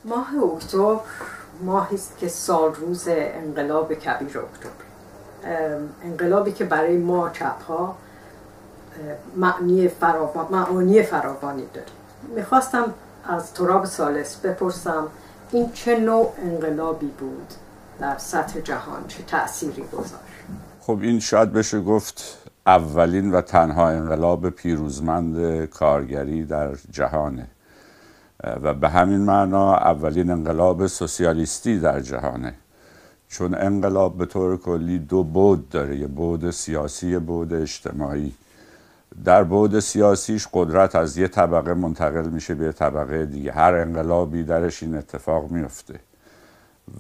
ماه اکتبر ماهی است که سال روز انقلاب کبیر اکتبر، انقلابی که برای ما چپ‌ها معانی فراوانی داره. میخواستم از تراب ثالث بپرسم این چه نوع انقلابی بود در سطح جهان، چه تأثیری گذاشت؟ خب این شاید بشه گفت اولین و تنها انقلاب پیروزمند کارگری در جهانه و به همین معنا اولین انقلاب سوسیالیستی در جهانه، چون انقلاب به طور کلی دو بعد داره، یه بعد سیاسی، یه بعد اجتماعی. در بعد سیاسیش قدرت از یه طبقه منتقل میشه به یه طبقه دیگه، هر انقلابی درش این اتفاق میفته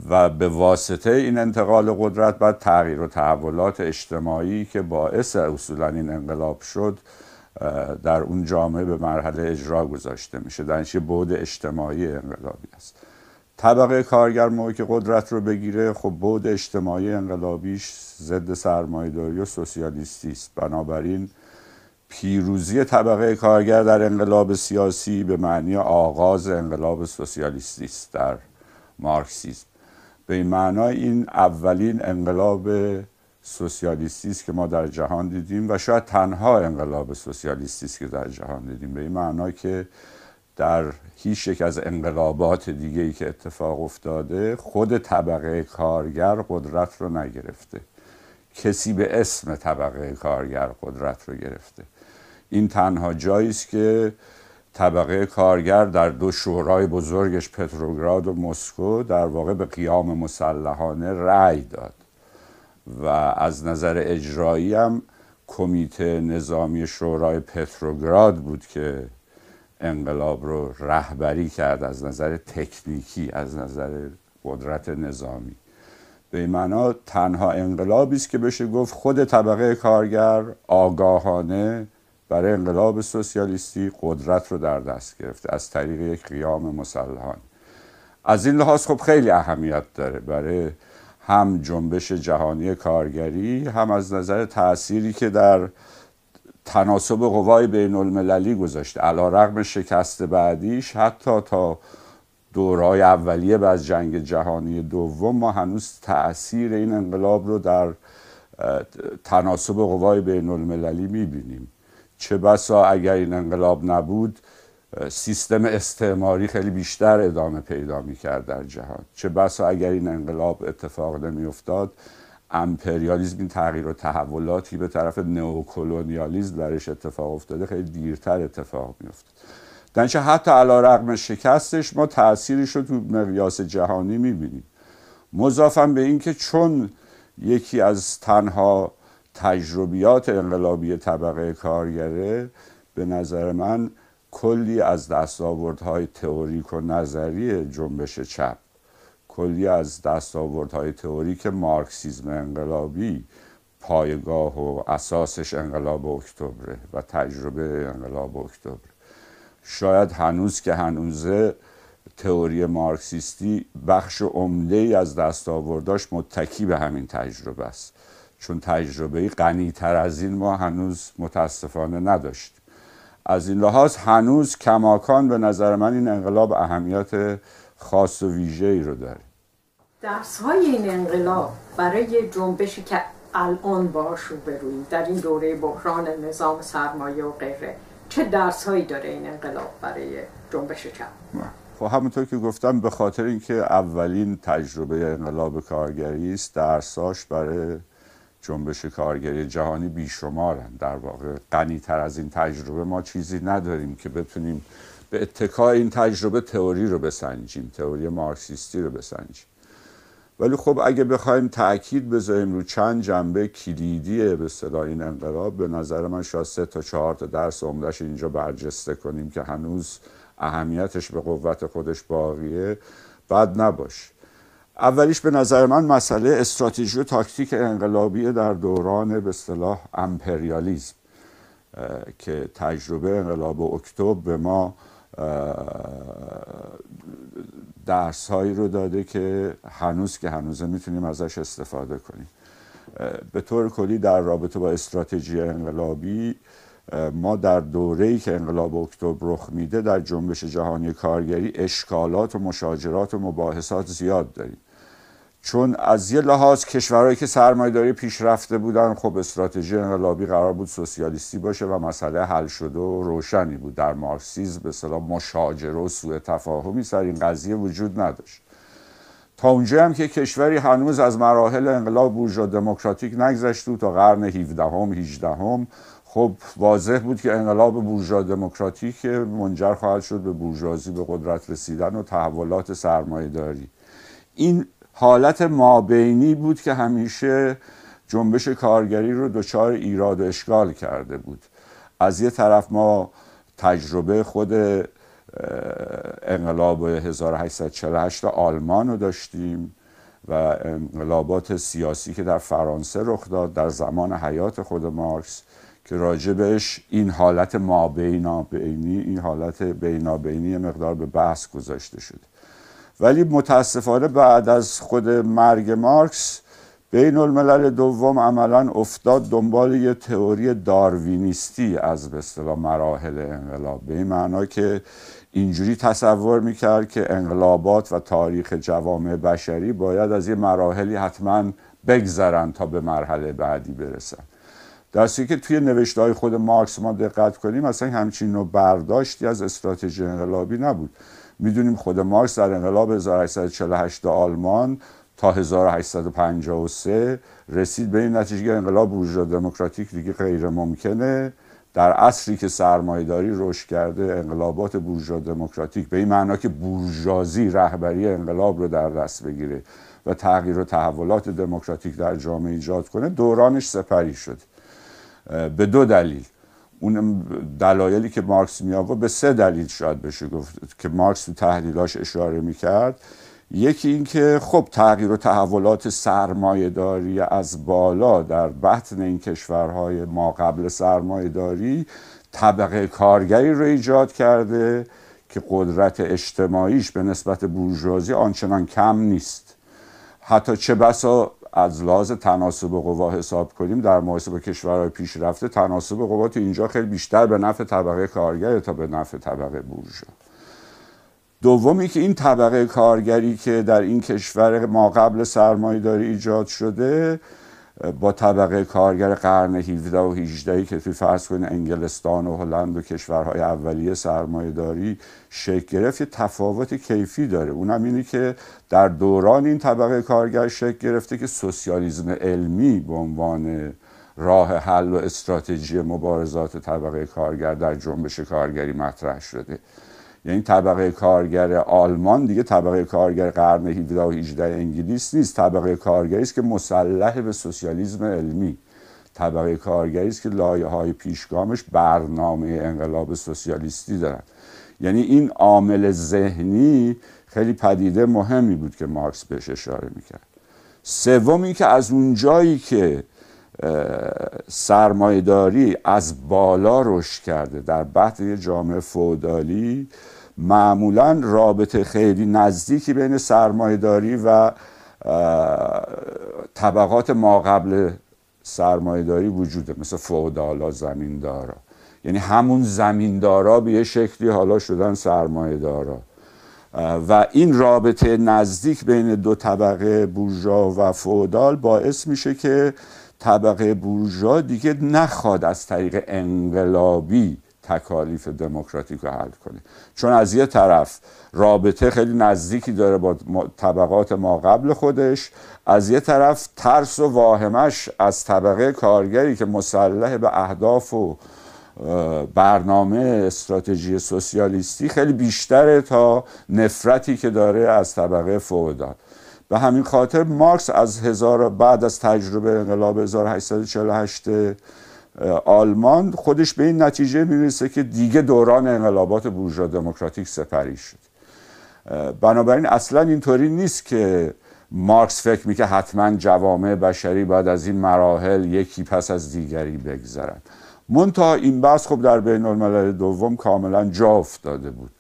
و به واسطه این انتقال قدرت بعد تغییر و تحولات اجتماعی که باعث اصولا این انقلاب شد در اون جامعه به مرحله اجرا گذاشته میشه. درش یه بعد اجتماعی انقلابی است. طبقه کارگر موقعی که قدرت رو بگیره، خب بعد اجتماعی انقلابیش ضد سرمایه‌داری و سوسیالیستی است. بنابراین پیروزی طبقه کارگر در انقلاب سیاسی به معنی آغاز انقلاب سوسیالیستی است در مارکسیسم. به این معنا این اولین انقلاب سوسیالیستی است که ما در جهان دیدیم و شاید تنها انقلاب سوسیالیستی است که در جهان دیدیم، به این معنا که در هیچ یک از انقلابات دیگه‌ای که اتفاق افتاده خود طبقه کارگر قدرت رو نگرفته، کسی به اسم طبقه کارگر قدرت رو گرفته. این تنها جایی است که طبقه کارگر در دو شورای بزرگش پتروگراد و مسکو در واقع به قیام مسلحانه رأی داد و از نظر اجرایی هم کمیته نظامی شورای پتروگراد بود که انقلاب رو رهبری کرد از نظر تکنیکی، از نظر قدرت نظامی. به این معنا تنها انقلابی است که بشه گفت خود طبقه کارگر آگاهانه برای انقلاب سوسیالیستی قدرت رو در دست گرفته از طریق یک قیام مسلحانه. از این لحاظ خب خیلی اهمیت داره برای هم جنبش جهانی کارگری، هم از نظر تأثیری که در تناسب قوای بین المللی گذاشته. علیرغم شکست بعدیش، حتی تا دورهای اولیه بعد از جنگ جهانی دوم، ما هنوز تأثیر این انقلاب رو در تناسب قوای بین المللی میبینیم. چه بسا اگر این انقلاب نبود سیستم استعماری خیلی بیشتر ادامه پیدا میکرد در جهان. چه بسا اگر این انقلاب اتفاق نمیافتاد امپریالیسم، این تغییر و تحولاتی به طرف نئوکولونیالیسم درش اتفاق افتاده، خیلی دیرتر اتفاق میافتاد. درنچه حتی علیرغم شکستش ما تأثیرش رو تو مقیاس جهانی میبینیم. مضافاً به این که چون یکی از تنها تجربیات انقلابی طبقه کارگره، به نظر من کلی از دستاوردهای تئوریک و نظری جنبش چپ، کلی از دستاوردهای تئوریک مارکسیسم انقلابی پایگاه و اساسش انقلاب اکتبر و تجربه انقلاب اکتبر. شاید هنوز که هنوزه تئوری مارکسیستی بخش عمده‌ای از دستاورداش متکی به همین تجربه است، چون تجربه غنی‌تر از این ما هنوز متاسفانه نداشتیم. از این لحاظ هنوز کماکان به نظر من این انقلاب اهمیت خاص و ویژه‌ای رو داره. درس‌های این انقلاب برای جنبشی که الان باهاش روبروییم در این دوره بحران نظام سرمایه و غیره، چه درس‌هایی داره این انقلاب برای جنبش چپ؟ خب همونطور که گفتم به خاطر اینکه اولین تجربه انقلاب کارگری است، درساش برای جنبش کارگری جهانی بیشمارن. در واقع غنی‌تر از این تجربه ما چیزی نداریم که بتونیم به اتکای این تجربه تئوری رو بسنجیم، تئوری مارکسیستی رو بسنجیم. ولی خب اگه بخوایم تأکید بذاریم رو چند جنبه کلیدی به اصطلاح این انقلاب، به نظر من شاید 3 تا 4 تا درس عمده‌اش اینجا برجسته کنیم که هنوز اهمیتش به قوت خودش باقیه، بد نباشه. اولیش به نظر من مسئله استراتژی و تاکتیک انقلابی در دوران به اصطلاح امپریالیسم که تجربه انقلاب اکتبر به ما درس هایی رو داده که هنوز میتونیم ازش استفاده کنیم. به طور کلی در رابطه با استراتژی انقلابی ما در دوره‌ای که انقلاب اکتبر رخ میده در جنبش جهانی کارگری اشکالات و مشاجرات و مباحثات زیاد داریم، چون از یه لحاظ کشورهایی که سرمایه‌داری پیشرفته بودن خب استراتژی انقلابی قرار بود سوسیالیستی باشه و مسئله حل شده و روشنی بود. در مارکسیسم به اصطلاح مشاجره و سوء تفاهمی سر این قضیه وجود نداشت. تا اونجا هم که کشوری هنوز از مراحل انقلاب بورژوا دموکراتیک نگذشته تا قرن 17 هم 18 خب واضح بود که انقلاب بورژوا دموکراتیک منجر خواهد شد به بورژوازی، به قدرت رسیدن و تحولات سرمایه‌داری. این حالت مابینی بود که همیشه جنبش کارگری رو دچار ایراد و اشکال کرده بود. از یه طرف ما تجربه خود انقلاب 1848 آلمان رو داشتیم و انقلابات سیاسی که در فرانسه رخ داد در زمان حیات خود مارکس که راجبش این حالت مابینابینی، این حالت بینابینی مقدار به بحث گذاشته شده. ولی متاسفانه بعد از خود مرگ مارکس بین الملل دوم عملا افتاد دنبال یه تئوری داروینیستی از به اصطلاح مراحل انقلاب، به این معنا که اینجوری تصور میکرد که انقلابات و تاریخ جوامع بشری باید از یه مراحلی حتما بگذرن تا به مرحله بعدی برسن. درسته که توی نوشته‌های خود مارکس ما دقت کنیم اصلا همچین نوع برداشتی از استراتژی انقلابی نبود. میدونیم خود مارکس در انقلاب 1848 آلمان تا 1853 رسید به این نتیجه که انقلاب بورژوا دموکراتیک دیگه غیر ممکنه. در عصری که سرمایه‌داری رشد کرده انقلابات بورژوا دموکراتیک به این معنا که بورژوازی رهبری انقلاب رو در دست بگیره و تغییر و تحولات دموکراتیک در جامعه ایجاد کنه دورانش سپری شد. به دو دلیل، اون دلایلی که مارکس می آورد به سه دلیل شاید بشه گفت که مارکس تو تحلیلاش اشاره میکرد. یکی این که خب تغییر و تحولات سرمایه‌داری از بالا در بطن این کشورهای ما قبل سرمایه‌داری طبقه کارگری رو ایجاد کرده که قدرت اجتماعیش به نسبت بورژوازی آنچنان کم نیست. حتی چه بسا از لحاظ تناسب قوا حساب کنیم در مقایسه با کشورهای پیشرفته تناسب قوا تو اینجا خیلی بیشتر به نفع طبقه کارگر تا به نفع طبقه بورژوا. دومی که این طبقه کارگری که در این کشور ما قبل سرمایه‌داری ایجاد شده با طبقه کارگر قرن 17 و 18 که توی فرض کنید انگلستان و هلند و کشورهای اولیه سرمایه‌داری شکل گرفت یه تفاوت کیفی داره. اونم اینه که در دوران این طبقه کارگر شکل گرفته که سوسیالیسم علمی به عنوان راه حل و استراتژی مبارزات طبقه کارگر در جنبش کارگری مطرح شده. یعنی طبقه کارگر آلمان دیگه طبقه کارگر قرن 17 و 18 انگلیس نیست، طبقه کارگری است که مسلح به سوسیالیسم علمی، طبقه کارگری است که لایه‌های پیشگامش برنامه انقلاب سوسیالیستی دارن. یعنی این عامل ذهنی خیلی پدیده مهمی بود که مارکس بهش اشاره میکرد. سومی که از اون جایی که سرمایه‌داری از بالا رشد کرده در بطن یه جامعه فئودالی معمولاً رابطه خیلی نزدیکی بین سرمایه‌داری و طبقات ماقبل سرمایه‌داری وجوده، مثل فئودالا، زمیندارا. یعنی همون زمیندارا به یه شکلی حالا شدن سرمایه‌دارا و این رابطه نزدیک بین دو طبقه بورژوا و فئودال باعث میشه که طبقه بورژوا دیگه نخواد از طریق انقلابی تکالیف دموکراتیک رو حل کنه، چون از یه طرف رابطه خیلی نزدیکی داره با طبقات ماقبل خودش، از یه طرف ترس و واهمش از طبقه کارگری که مسلح به اهداف و برنامه استراتژی سوسیالیستی خیلی بیشتره تا نفرتی که داره از طبقه فئودال. به همین خاطر مارکس بعد از تجربه انقلاب 1848 آلمان خودش به این نتیجه میرسه که دیگه دوران انقلابات بورژوا دموکراتیک سپری شد. بنابراین اصلا اینطوری نیست که مارکس فکر میکنه حتما جوامع بشری باید از این مراحل یکی پس از دیگری بگذرن. منتها این بحث خب در بین الملل دوم کاملا جا افتاده بود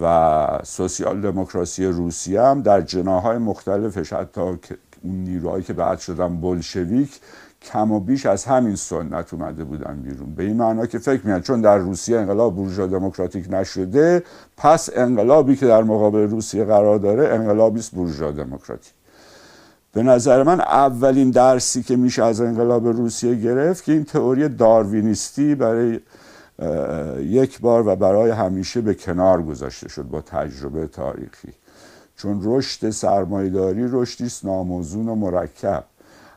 و سوسیال دموکراسی روسیه هم در جناح‌های مختلفش، حتی اون نیروهایی که بعد شدن بولشویک کم و بیش از همین سنت اومده بودن بیرون، به این معنا که فکر می‌کردن چون در روسیه انقلاب بورژوا دموکراتیک نشده، پس انقلابی که در مقابل روسیه قرار داره انقلابی است بورژوا دموکراتیک. به نظر من اولین درسی که میشه از انقلاب روسیه گرفت که این تئوری داروینیستی برای یک بار و برای همیشه به کنار گذاشته شد با تجربه تاریخی. چون رشد سرمایه‌داری رشدی است ناموزون و مرکب.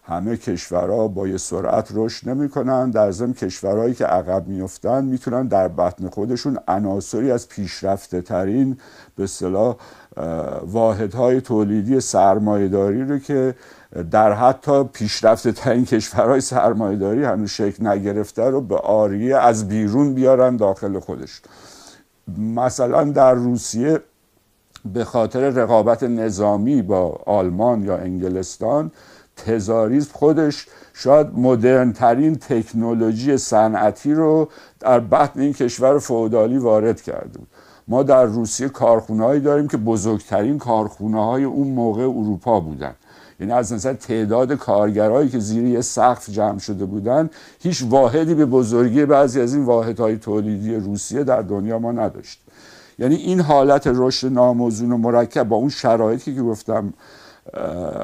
همه کشورها با یه سرعت رشد نمی‌کنن، در ضمن کشورهایی که عقب میافتن میتونن در بطن خودشون عناصری از پیشرفته ترین به اصطلاح واحدهای تولیدی سرمایه‌داری رو که در حتی پیشرفته ترین کشورهای سرمایه‌داری هنوز شکل نگرفته رو به عاریه از بیرون بیارن داخل خودش. مثلا در روسیه به خاطر رقابت نظامی با آلمان یا انگلستان، تزاریسم خودش شاید مدرن ترین تکنولوژی صنعتی رو در بطن این کشور فئودالی وارد کرده بود. ما در روسیه کارخونه‌هایی داریم که بزرگترین کارخونه‌های اون موقع اروپا بودن. یعنی از نظر تعداد کارگرایی که زیر یه سقف جمع شده بودن، هیچ واحدی به بزرگی بعضی از این واحدهای تولیدی روسیه در دنیا ما نداشت. یعنی این حالت رشد ناموزون و مرکب با اون شرایطی که گفتم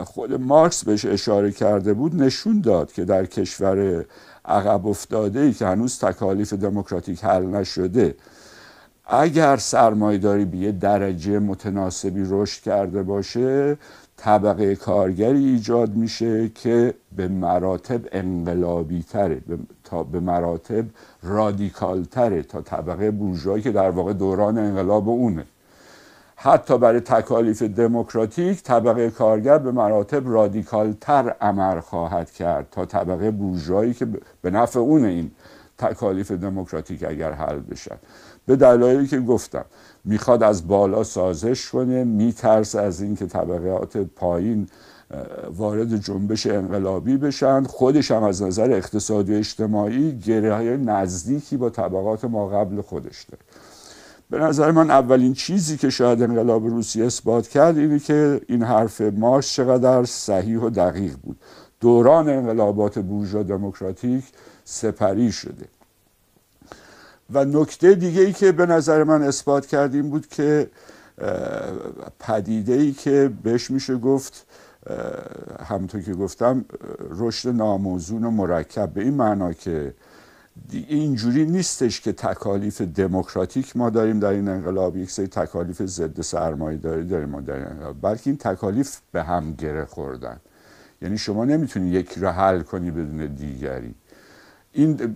خود مارکس بهش اشاره کرده بود نشون داد که در کشور عقب افتاده‌ای که هنوز تکالیف دموکراتیک حل نشده، اگر سرمایه‌داری به یه درجه متناسبی رشد کرده باشه، طبقه کارگری ایجاد میشه که به مراتب انقلابی تره، تا به مراتب رادیکال تره تا طبقه بورژوایی که در واقع دوران انقلاب اونه. حتی برای تکالیف دموکراتیک طبقه کارگر به مراتب رادیکال تر عمل خواهد کرد تا طبقه بورژوایی که به نفع اونه این تکالیف دموکراتیک اگر حل بشن. به دلایلی که گفتم، میخواد از بالا سازش کنه، میترسه از اینکه طبقات پایین وارد جنبش انقلابی بشن، خودش هم از نظر اقتصادی و اجتماعی گره‌های نزدیکی با طبقات ما قبل خودش داره. به نظر من اولین چیزی که شاید انقلاب روسیه اثبات کرد اینه که این حرف مارکس چقدر صحیح و دقیق بود. دوران انقلابات بورژوا دموکراتیک سپری شده. و نکته دیگه ای که به نظر من اثبات کرد این بود که پدیده ای که بهش میشه گفت همونطور که گفتم رشد ناموزون و مرکب، به این معنا که اینجوری نیستش که تکالیف دموکراتیک ما داریم در این انقلاب، یک سری تکالیف ضد سرمایه‌داری داریم ما در این انقلاب، بلکه این تکالیف به هم گره خوردن. یعنی شما نمیتونی یکی رو حل کنی بدون دیگری. این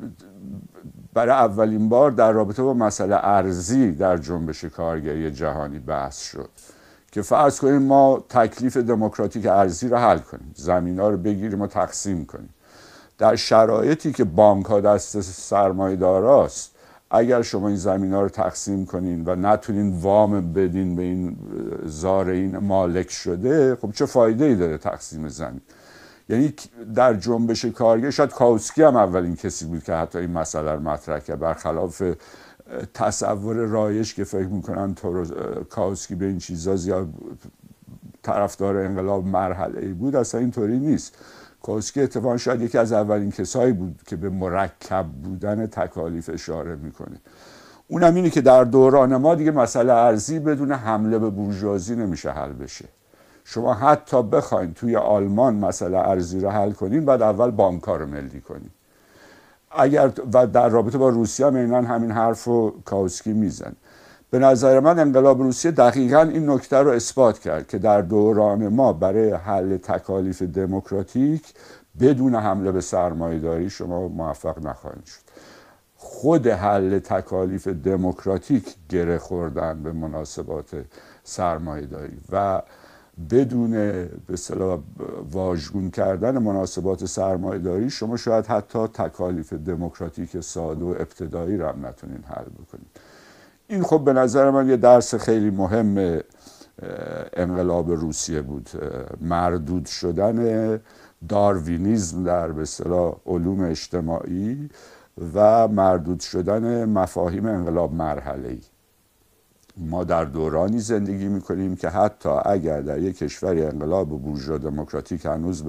برای اولین بار در رابطه با مسئله ارزی در جنبش کارگری جهانی بحث شد که فرض کنیم ما تکلیف دموکراتیک ارزی رو حل کنیم، زمینا رو بگیریم و تقسیم کنیم. در شرایطی که بانک ها دست سرمایه‌داراست، اگر شما این زمینا رو تقسیم کنین و نتونین وام بدین به این زارعین مالک شده، خب چه فایده ای داره تقسیم زمین؟ یعنی در جنبش کارگر شاید کاوسکی هم اولین کسی بود که حتی این مسئله رو مطرح کرد، برخلاف تصور رایج که فکر میکنن کاوسکی به این چیزا زیاد طرفدار انقلاب مرحله‌ای بود. اصلا اینطوری نیست. کاوسکی اتفاقا شاید یکی از اولین کسایی بود که به مرکب بودن تکالیف اشاره میکنه. اونم اینه که در دوران ما دیگه مسئله ارزی بدون حمله به بورژوازی نمیشه حل بشه. شما حتی بخواید توی آلمان مسئله ارزی رو حل کنین، بعد اول بانک‌ها رو ملی کنین. اگر و در رابطه با روسیه هم عیناً همین حرف رو کاوسکی میزن. به نظر من انقلاب روسیه دقیقاً این نکته رو اثبات کرد که در دوران ما برای حل تکالیف دموکراتیک بدون حمله به سرمایه‌داری شما موفق نخواهید شد. خود حل تکالیف دموکراتیک گره خوردن به مناسبات سرمایه‌داری و بدون به اصطلاح واژگون کردن مناسبات سرمایه‌داری شما شاید حتی تکالیف دموکراتیک ساده و ابتدایی رو هم نتونین حل بکنید. این خب به نظر من یه درس خیلی مهم انقلاب روسیه بود، مردود شدن داروینیسم در به اصطلاح علوم اجتماعی و مردود شدن مفاهیم انقلاب مرحله‌ای. ما در دورانی زندگی میکنیم که حتی اگر در یک کشوری انقلاب بورژوا دموکراتیک هنوز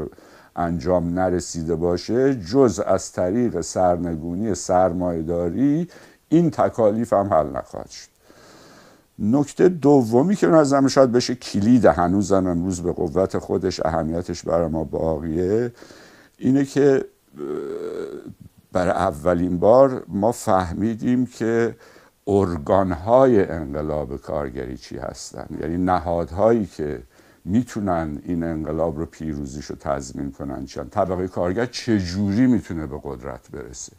انجام نرسیده باشه جز از طریق سرنگونی سرمایه‌داری این تکالیف هم حل نخواهد شد. نکته دومی که نظرم شاید بشه کلید هنوزم امروز به قوت خودش اهمیتش برای ما باقیه اینه که برای اولین بار ما فهمیدیم که ارگان‌های انقلاب کارگری چی هستن، یعنی نهادهایی که میتونن این انقلاب رو پیروزیش رو تضمین کنن. طبقه کارگر چجوری میتونه به قدرت برسه؟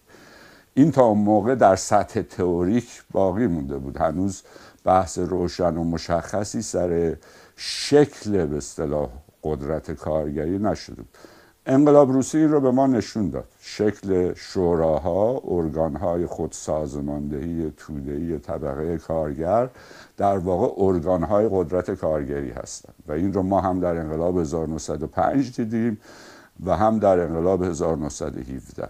این تا اون موقع در سطح تئوریک باقی مونده بود، هنوز بحث روشن و مشخصی سر شکل به اصطلاح قدرت کارگری نشده بود. انقلاب روسیه رو به ما نشون داد. شکل شوراها، ارگانهای خودسازماندهی توده‌ای طبقه کارگر در واقع ارگانهای قدرت کارگری هستند و این رو ما هم در انقلاب 1905 دیدیم و هم در انقلاب 1917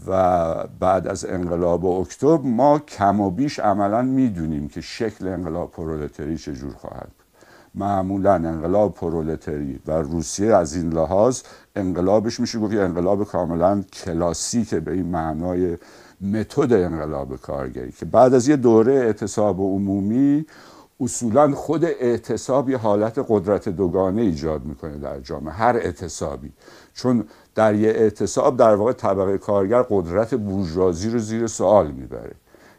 و بعد از انقلاب اکتبر ما کم و بیش عملا میدونیم که شکل انقلاب پرولتری چجور خواهد بود. معمولا انقلاب پرولتری و روسیه از این لحاظ انقلابش میشه گفت انقلاب کاملا کلاسیک به این معنای متد انقلاب کارگری که بعد از یه دوره اعتصاب عمومی اصولا خود اعتصاب یه حالت قدرت دوگانه ایجاد میکنه در جامعه، هر اعتصابی، چون در یه اعتصاب در واقع طبقه کارگر قدرت بورژوازی رو زیر سوال میبره.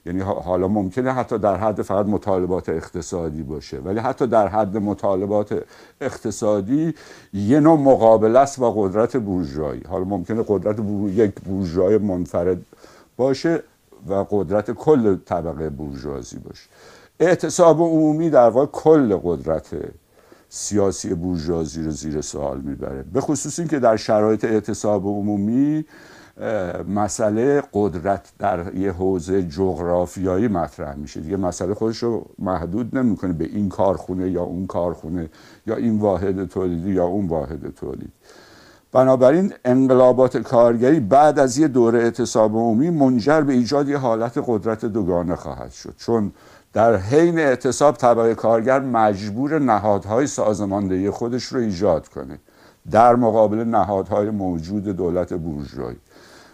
یعنی حالا ممکنه حتی در حد فقط مطالبات اقتصادی باشه، ولی حتی در حد مطالبات اقتصادی یه نوع مقابله است با قدرت بورژوایی. حالا ممکنه قدرت یک بورژوای منفرد باشه و قدرت کل طبقه بورژوازی باشه. اعتصاب عمومی در واقع کل قدرت سیاسی بورژوازی رو زیر سوال میبره، به خصوص این که در شرایط اعتصاب عمومی مسئله قدرت در یه حوزه جغرافیایی مطرح میشه. دیگه مسئله خودش رو محدود نمیکنه به این کارخونه یا اون کارخونه یا این واحد تولیدی یا اون واحد تولید. بنابراین انقلابات کارگری بعد از یه دوره اعتصاب عمومی منجر به ایجاد یه حالت قدرت دوگانه خواهد شد، چون در حین اعتصاب طبقه کارگر مجبور نهادهای سازماندهی خودش رو ایجاد کنه در مقابل نهادهای موجود دولت بورژوایی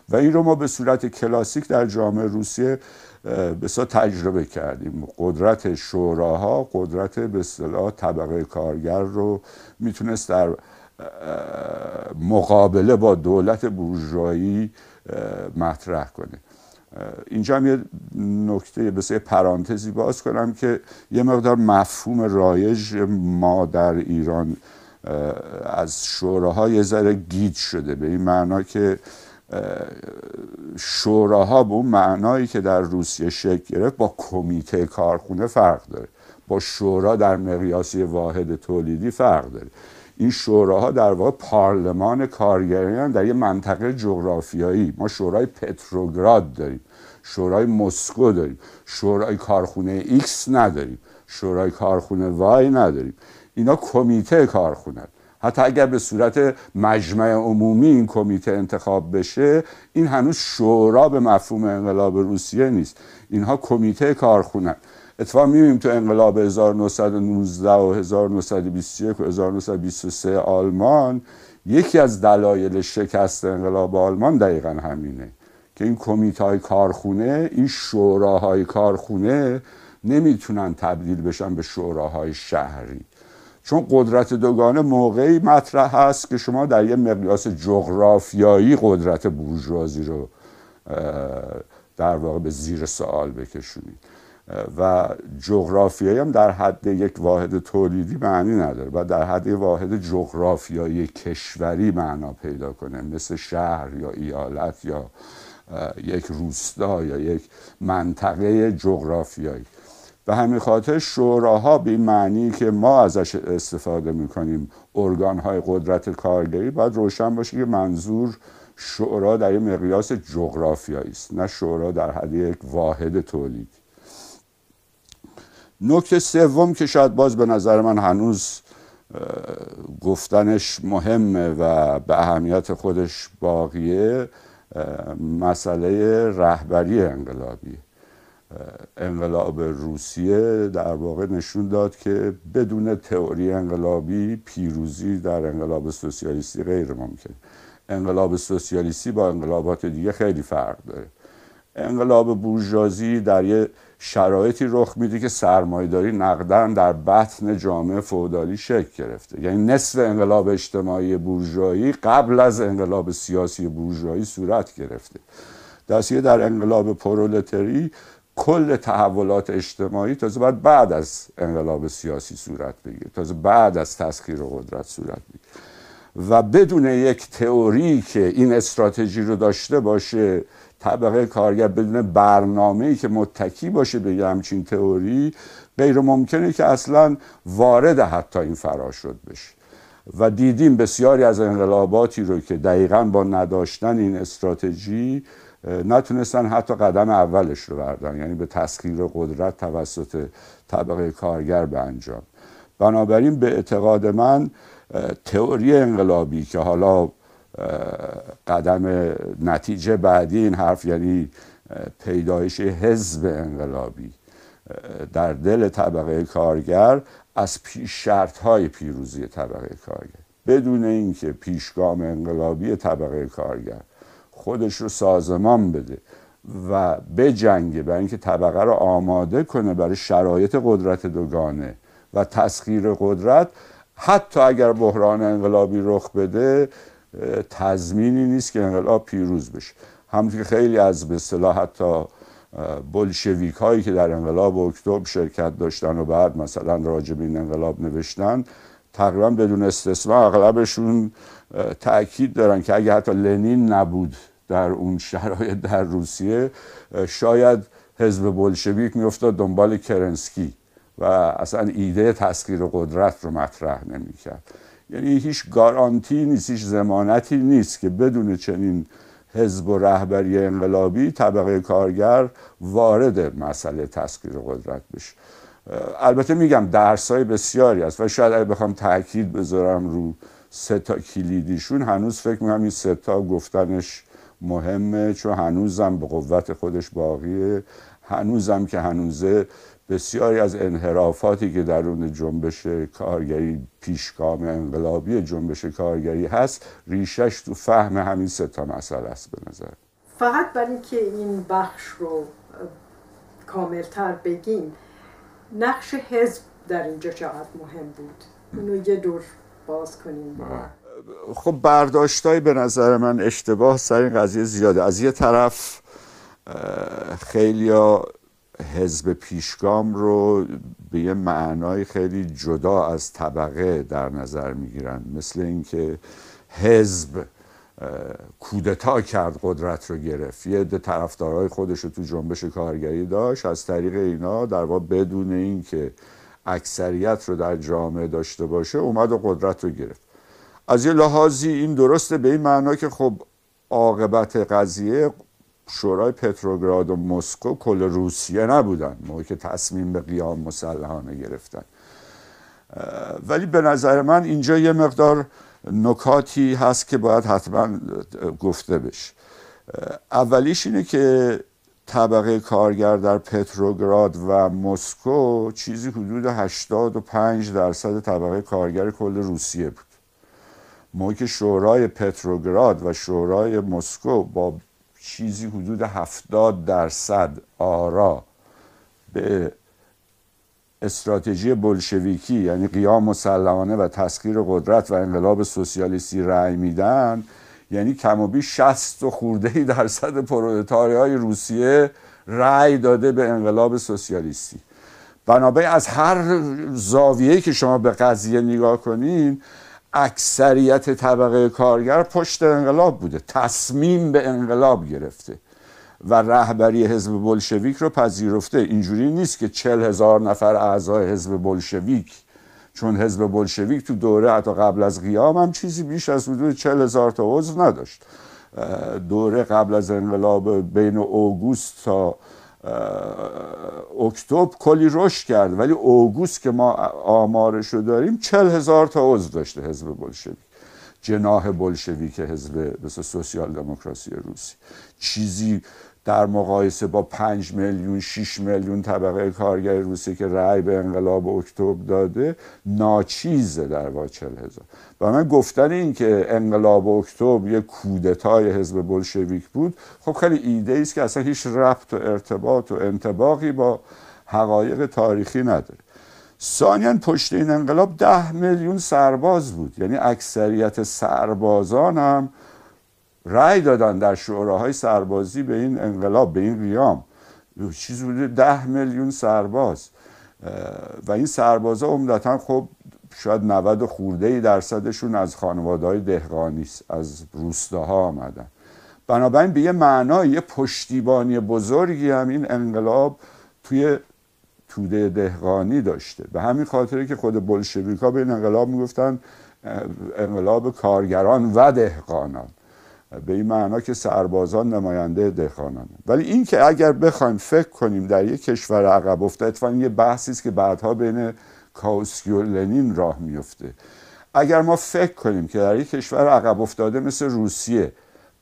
و این رو ما به صورت کلاسیک در جامعه روسیه بسیار تجربه کردیم. قدرت شوراها قدرت به اصطلاح طبقه کارگر رو میتونست در مقابله با دولت بورژوایی مطرح کنه. اینجا هم یه نکته بسیار پرانتزی باز کنم که یه مقدار مفهوم رایج ما در ایران از شوراها یه ذره گیج شده، به این معنا که شوراها به اون معنایی که در روسیه شکل گرفت با کمیته کارخونه فرق داره، با شورا در مقیاس واحد تولیدی فرق داره. این شوراها در واقع پارلمان کارگریان در یه منطقه جغرافیایی. ما شورای پتروگراد داریم، شورای مسکو داریم، شورای کارخونه ایکس نداریم، شورای کارخونه وای نداریم. اینا کمیته کارخونه. حتی اگر به صورت مجمع عمومی این کمیته انتخاب بشه، این هنوز شورا به مفهوم انقلاب روسیه نیست، اینها کمیته کارخونه. اتفاقا می‌بینیم تو انقلاب 1919 و 1921 و 1923 آلمان یکی از دلایل شکست انقلاب آلمان دقیقاً همینه که این کمیته‌های کارخونه، این شوراهای کارخونه نمیتونن تبدیل بشن به شوراهای شهری، چون قدرت دوگانه موقعی مطرح هست که شما در یه مقیاس جغرافیایی قدرت بورژوازی رو در واقع به زیر سوال بکشونید و جغرافیایی هم در حد یک واحد تولیدی معنی نداره و در حد یک واحد جغرافیایی کشوری معنا پیدا کنه، مثل شهر یا ایالت یا یک روستا یا یک منطقه جغرافیایی. به همین خاطر شوراها به این معنی که ما ازش استفاده میکنیم ارگانهای قدرت کارگری باید روشن باشه که منظور شورا در یک مقیاس جغرافیایی است، نه شورا در حد یک واحد تولید. نکته سوم که شاید باز به نظر من هنوز گفتنش مهمه و به اهمیت خودش باقیه، مسئله رهبری انقلابی. انقلاب روسیه در واقع نشون داد که بدون تئوری انقلابی پیروزی در انقلاب سوسیالیستی غیر ممکن. انقلاب سوسیالیستی با انقلابات دیگه خیلی فرق داره. انقلاب بورژوازی در یه شرایطی رخ میده که سرمایه‌داری نقدن در بطن جامعه فئودالی شکل گرفته. یعنی نصف انقلاب اجتماعی بورژوایی قبل از انقلاب سیاسی بورژوایی صورت گرفته. در انقلاب پرولتری کل تحولات اجتماعی تازه بعد از انقلاب سیاسی صورت بگیره، تازه بعد از تسخیر قدرت صورت بگیره و بدون یک تئوری که این استراتژی رو داشته باشه، طبقه کارگر بدون برنامه‌ای که متکی باشه به همچین تئوری، غیر ممکنه که اصلا وارد حتی این فراشد بشه. و دیدیم بسیاری از انقلاباتی رو که دقیقاً با نداشتن این استراتژی نتونستن حتی قدم اولش رو بردارن، یعنی به تسخیر قدرت توسط طبقه کارگر به انجام. بنابراین به اعتقاد من تئوری انقلابی که حالا قدم نتیجه بعدی این حرف، یعنی پیدایش حزب انقلابی در دل طبقه کارگر، از پیش شرط‌های پیروزی طبقه کارگر، بدون اینکه پیشگام انقلابی طبقه کارگر خودش رو سازمان بده و بجنگه برای اینکه طبقه رو آماده کنه برای شرایط قدرت دوگانه و تسخیر قدرت، حتی اگر بحران انقلابی رخ بده تضمینی نیست که انقلاب پیروز بشه. همونطور که خیلی از به اصطلاح حتی بولشویک هایی که در انقلاب اکتبر شرکت داشتن و بعد مثلا راجع به این انقلاب نوشتن، تقریبا بدون استثنا اغلبشون تأکید دارن که اگه حتی لنین نبود در اون شرایط در روسیه، شاید حزب بولشویک میافتاد دنبال کرنسکی و اصلا ایده تسخیر قدرت رو مطرح نمیکرد. یعنی هیچ گارانتی نیست، هیچ ضمانتی نیست که بدون چنین حزب و رهبری انقلابی طبقه کارگر وارد مسئله تسخیر قدرت بشه. البته میگم درسای بسیاری هست و شاید اگه بخوام تاکید بذارم رو 3 تا کلیدیشون، هنوز فکر میکنم این 3 تا گفتنش مهمه، چون هنوزم به قوت خودش باقیه. هنوزم که هنوزه بسیاری از انحرافاتی که درون جنبش کارگری، پیشگام انقلابی جنبش کارگری هست، ریشش تو فهم همین 3 تا مسئله است به نظر. فقط برای اینکه این بخش رو کاملتر بگیم، نقش حزب در اینجا چقدر مهم بود؟ اینو یه دور باز کنیم. خب برداشتای به نظر من اشتباه سر این قضیه زیاده. از یه طرف خیلیا حزب پیشگام رو به یه معنای خیلی جدا از طبقه در نظر میگیرن، مثل اینکه حزب کودتا کرد، قدرت رو گرفت، یه عده طرفدارای خودش رو تو جنبش کارگری داشت، از طریق اینا در واقع بدون اینکه اکثریت رو در جامعه داشته باشه اومد و قدرت رو گرفت. از یه لحاظی این درسته به این معنا که خب عاقبت قضیه شورای پتروگراد و مسکو کل روسیه نبودن موقعی که تصمیم به قیام مسلحانه گرفتن. ولی به نظر من اینجا یه مقدار نکاتی هست که باید حتما گفته بشه. اولیش اینه که طبقه کارگر در پتروگراد و مسکو چیزی حدود 85% طبقه کارگر کل روسیه بود. موقعی که شورای پتروگراد و شورای مسکو با چیزی حدود 70% آرا به استراتژی بولشویکی، یعنی قیام مسلحانه و تسخیر قدرت و انقلاب سوسیالیستی رأی میدن، یعنی کم و بیش 60 خورده درصد پرولتاریای روسیه رأی داده به انقلاب سوسیالیستی. بنابراین از هر زاویه‌ای که شما به قضیه نگاه کنین، اکثریت طبقه کارگر پشت انقلاب بوده، تصمیم به انقلاب گرفته و رهبری حزب بولشویک رو پذیرفته. اینجوری نیست که 40,000 نفر اعضای حزب بولشویک، چون حزب بولشویک تو دوره حتی قبل از قیام هم چیزی بیش از حدود 40,000 تا عضو نداشت. دوره قبل از انقلاب بین اوگوست تا اکتبر کلی رشد کرد، ولی اوگوست که ما آمارشو داریم 40,000 تا عضو داشته حزب بولشویک، جناح بولشویک حزب سوسیال دموکراسی روسی. چیزی در مقایسه با 5 میلیون 6 میلیون طبقه کارگر روسیه که رأی به انقلاب اکتبر داده ناچیزه در واقع 40,000. و من گفتن این که انقلاب اکتبر یک کودتای حزب بلشویک بود خب خیلی ایده است که اصلا هیچ ربط و ارتباط و انطباقی با حقایق تاریخی نداره. ثانیاً پشت این انقلاب 10 میلیون سرباز بود، یعنی اکثریت سربازان هم رأی دادن در شوراهای سربازی به این انقلاب، به این قیام. چیز بوده 10 میلیون سرباز و این سربازا عمدتاً خب شاید 90 خورده درصدشون از خانواده‌های دهقانی است، از روستاها آمدن. بنابراین به یه معنای یه پشتیبانی بزرگی هم این انقلاب توی توده دهقانی داشته. به همین خاطره که خود بلشویک‌ها به این انقلاب میگفتن انقلاب کارگران و دهقانان، به این معنا که سربازان نماینده دهقانان. ولی این که اگر بخوایم فکر کنیم در یک کشور عقب افتاده، اتفاقاً یه بحثی است که بعدها بین کاوسکی و لنین راه میفته، اگر ما فکر کنیم که در یک کشور عقب افتاده مثل روسیه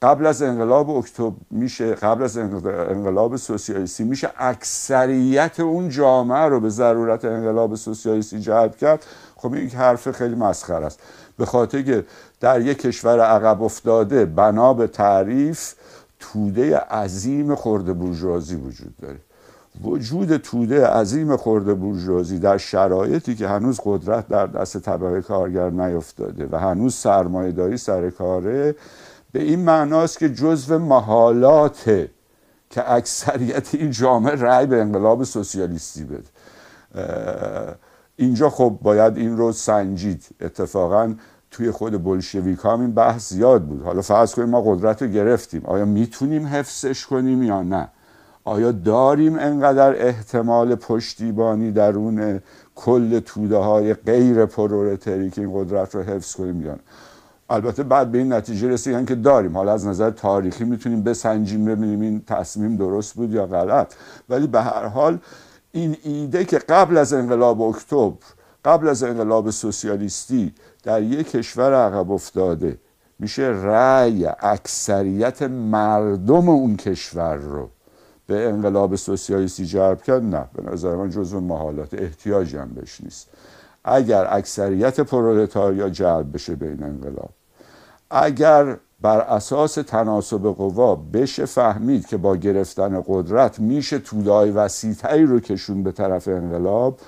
قبل از انقلاب اکتبر میشه، قبل از انقلاب سوسیالیستی میشه اکثریت اون جامعه رو به ضرورت انقلاب سوسیالیستی جلب کرد، خب این حرف خیلی مسخره است. به خاطر که در یک کشور عقب افتاده بنا به تعریف توده عظیم خرده بورژوازی وجود داره. وجود توده عظیم خرده بورژوازی در شرایطی که هنوز قدرت در دست طبقه کارگر نیفتاده و هنوز سرمایه‌داری سر کاره، به این معناست که جزو محالاته که اکثریت این جامعه رأی به انقلاب سوسیالیستی بده. اینجا خب باید این رو سنجید. اتفاقاً توی خود بلشویک ها این بحث زیاد بود. حالا فرض کنیم ما قدرت رو گرفتیم، آیا میتونیم حفظش کنیم یا نه؟ آیا داریم انقدر احتمال پشتیبانی درون کل توده های غیر پرولتری که این قدرت رو حفظ کنیم یا نه؟ البته بعد به این نتیجه رسیدن که داریم. حالا از نظر تاریخی میتونیم بسنجیم ببینیم این تصمیم درست بود یا غلط، ولی به هر حال این ایده که قبل از انقلاب اکتبر، قبل از انقلاب سوسیالیستی در یک کشور عقب افتاده میشه رأی اکثریت مردم اون کشور رو به انقلاب سوسیالیستی جلب کرد، نه، به نظر من جزو محالات، احتیاجی هم بهش نیست. اگر اکثریت پرولتاریا جلب بشه به این انقلاب، اگر بر اساس تناسب قوا بشه فهمید که با گرفتن قدرت میشه توده‌های وسیع‌تری رو کشون به طرف انقلاب،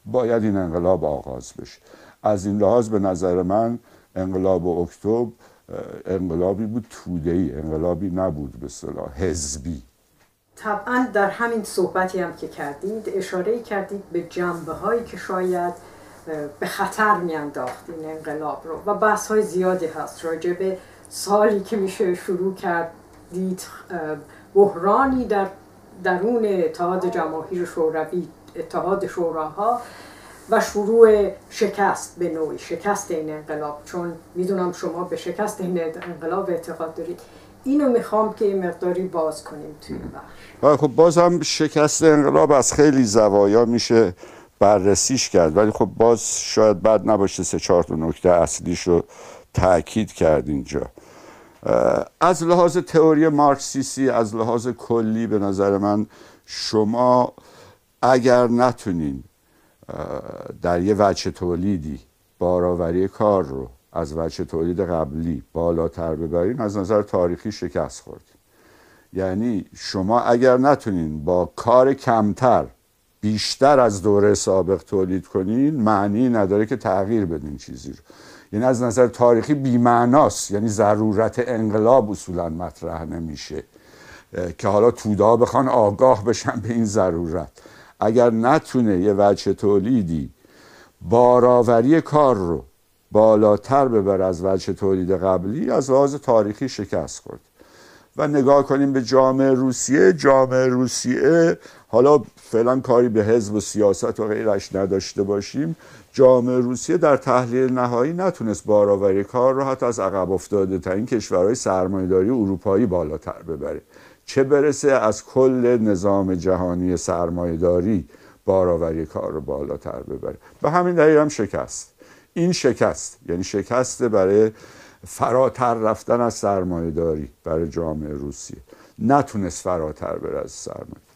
باید این انقلاب آغاز بشه. از این لحاظ به نظر من انقلاب اکتبر انقلابی بود توده‌ای، انقلابی نبود به اصطلاح حزبی. طبعا در همین صحبتی هم که کردید اشاره کردید به جنبه‌هایی که شاید به خطر میانداخت این انقلاب رو و بحث‌های زیادی هست راجع به سالی که میشه شروع کرد دید بحرانی در درون اتحاد جماهیر شوروی، اتحاد شوراها و شروع شکست، به نوعی شکست این انقلاب، چون میدونم شما به شکست این انقلاب اعتقاد دارید. اینو میخوام که این مقداری باز کنیم توی بخش. خب باز هم شکست انقلاب از خیلی زوایا میشه بررسیش کرد، ولی خب باز شاید بد نباشه 3-4 تا نکته اصلیش رو تأکید کرد اینجا. از لحاظ تئوری مارکسیستی، از لحاظ کلی به نظر من شما اگر نتونین در یه وجه تولیدی بارآوری کار رو از وجه تولید قبلی بالاتر ببرین، از نظر تاریخی شکست خوردین. یعنی شما اگر نتونین با کار کمتر بیشتر از دوره سابق تولید کنین، معنی نداره که تغییر بدین چیزی رو. یعنی از نظر تاریخی بی‌معناست، یعنی ضرورت انقلاب اصولا مطرح نمیشه که حالا تودا بخوان آگاه بشن به این ضرورت. اگر نتونه یه وجه تولیدی بارآوری کار رو بالاتر ببر از وجه تولید قبلی، از لحاظ تاریخی شکست خورد. و نگاه کنیم به جامعه روسیه. جامعه روسیه، حالا فعلا کاری به حزب و سیاست و غیرش نداشته باشیم، جامعه روسیه در تحلیل نهایی نتونست بارآوری کار رو حتی از عقب افتاده ترین کشورهای سرمایه‌داری اروپایی بالاتر ببره، چه برسه از کل نظام جهانی سرمایه‌داری بارآوری کار رو بالاتر ببره. به همین دلیل هم شکست. این شکست یعنی شکست برای فراتر رفتن از سرمایه‌داری برای جامعه روسیه، نتونست فراتر بره از سرمایه.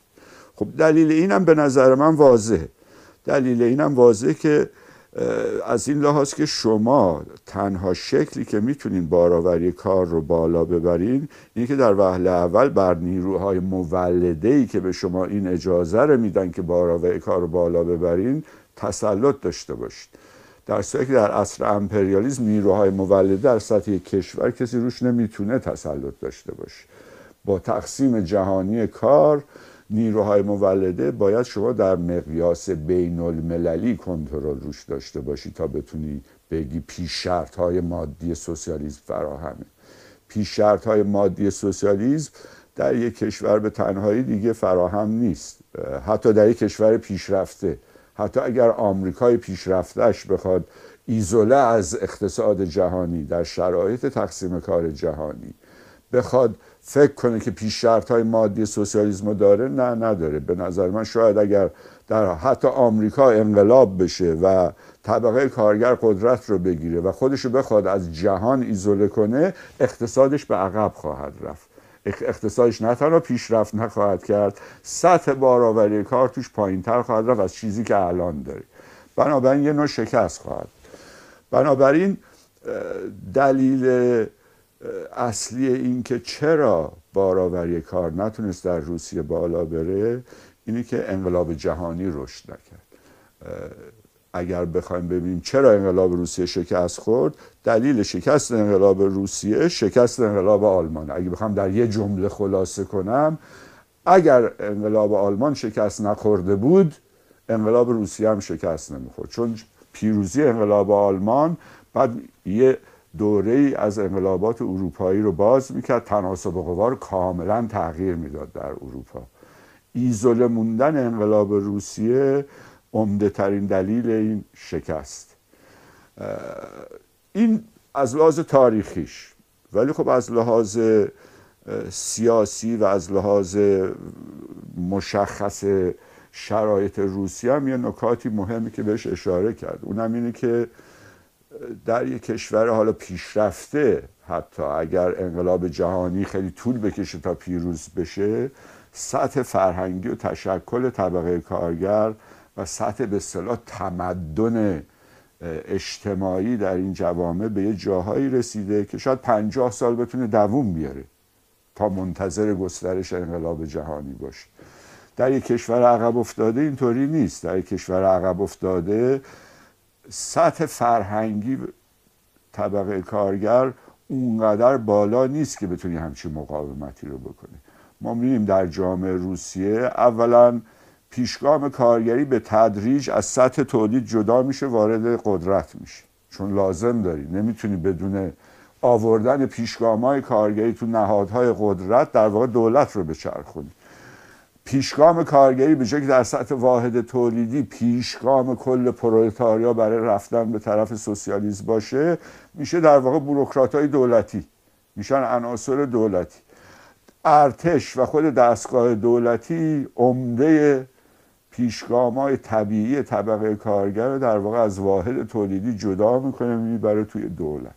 خب دلیل اینم به نظر من واضحه. دلیل اینم واضحه که از این لحاظ که شما تنها شکلی که میتونین بارآوری کار رو بالا ببرین اینه که در وهله اول بر نیروهای مولده‌ای که به شما این اجازه رو میدن که بارآوری کار رو بالا ببرین تسلط داشته باشید. در صورتی که در عصر امپریالیسم نیروهای مولده در سطح کشور کسی روش نمیتونه تسلط داشته باشه. با تقسیم جهانی کار نیروهای مولده باید شما در مقیاس بین المللی کنترل روش داشته باشی تا بتونی بگی پیش شرط های مادی سوسیالیسم فراهمه. پیش شرط های مادی سوسیالیسم در یک کشور به تنهایی دیگه فراهم نیست. حتی در یک کشور پیشرفته، حتی اگر آمریکای پیشرفته‌اش بخواد ایزوله از اقتصاد جهانی در شرایط تقسیم کار جهانی بخواد فکر کنه که پیش شرط‌های مادی سوسیالیسم داره، نه نداره. به نظر من شاید اگر در حتی آمریکا انقلاب بشه و طبقه کارگر قدرت رو بگیره و خودشو بخواد از جهان ایزوله کنه، اقتصادش به عقب خواهد رفت. اقتصادش نه تنها پیشرفت نخواهد کرد، سطح بارآوری کار توش پایین‌تر خواهد رفت از چیزی که الان داره. بنابراین یه نوع شکست خواهد. بنابراین دلیل اصلی این که چرا بارآوری کار نتونست در روسیه بالا بره اینه که انقلاب جهانی رشد نکرد. اگر بخوایم ببینیم چرا انقلاب روسیه شکست خورد، دلیل شکست انقلاب روسیه شکست انقلاب آلمان. اگه بخوام در یه جمله خلاصه کنم، اگر انقلاب آلمان شکست نخورده بود انقلاب روسیه هم شکست نمیخورد، چون پیروزی انقلاب آلمان بعد یه دوره‌ای از انقلابات اروپایی رو باز میکرد، تناسب قوا رو کاملا تغییر میداد در اروپا. ایزوله موندن انقلاب روسیه عمده ترین دلیل این شکست. این از لحاظ تاریخیش، ولی خب از لحاظ سیاسی و از لحاظ مشخص شرایط روسیه هم یه نکاتی مهمی که بهش اشاره کرد. اونم اینه که در یک کشور حالا پیشرفته، حتی اگر انقلاب جهانی خیلی طول بکشه تا پیروز بشه، سطح فرهنگی و تشکل طبقه کارگر و سطح به اصطلاح تمدن اجتماعی در این جوامع به یه جاهایی رسیده که شاید 50 سال بتونه دووم بیاره تا منتظر گسترش انقلاب جهانی باشه. در یک کشور عقب افتاده اینطوری نیست. در یک کشور عقب افتاده سطح فرهنگی طبقه کارگر اونقدر بالا نیست که بتونی همچین مقاومتی رو بکنه. ما می‌بینیم در جامعه روسیه اولا پیشگام کارگری به تدریج از سطح تولید جدا میشه، وارد قدرت میشه، چون لازم داری، نمیتونی بدون آوردن پیشگام‌های کارگری تو نهادهای قدرت در واقع دولت رو بچرخونی. پیشگام کارگری به جای که در سطح واحد تولیدی پیشگام کل پرولتاریا برای رفتن به طرف سوسیالیسم باشه، میشه در واقع بوروکرات‌های دولتی، میشن عناصر دولتی. ارتش و خود دستگاه دولتی عمده پیشگام‌های طبیعی طبقه کارگر رو در واقع از واحد تولیدی جدا میکنه، میبره توی دولت.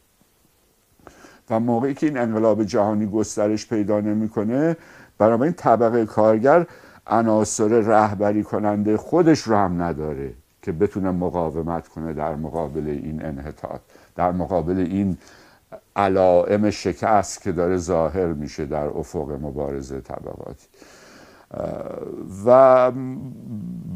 و موقعی که این انقلاب جهانی گسترش پیدا نمیکنه، بنابراین طبقه کارگر عناصر رهبری کننده خودش رو هم نداره که بتونه مقاومت کنه در مقابل این انحطاط، در مقابل این علائم شکست که داره ظاهر میشه در افق مبارزه طبقاتی. و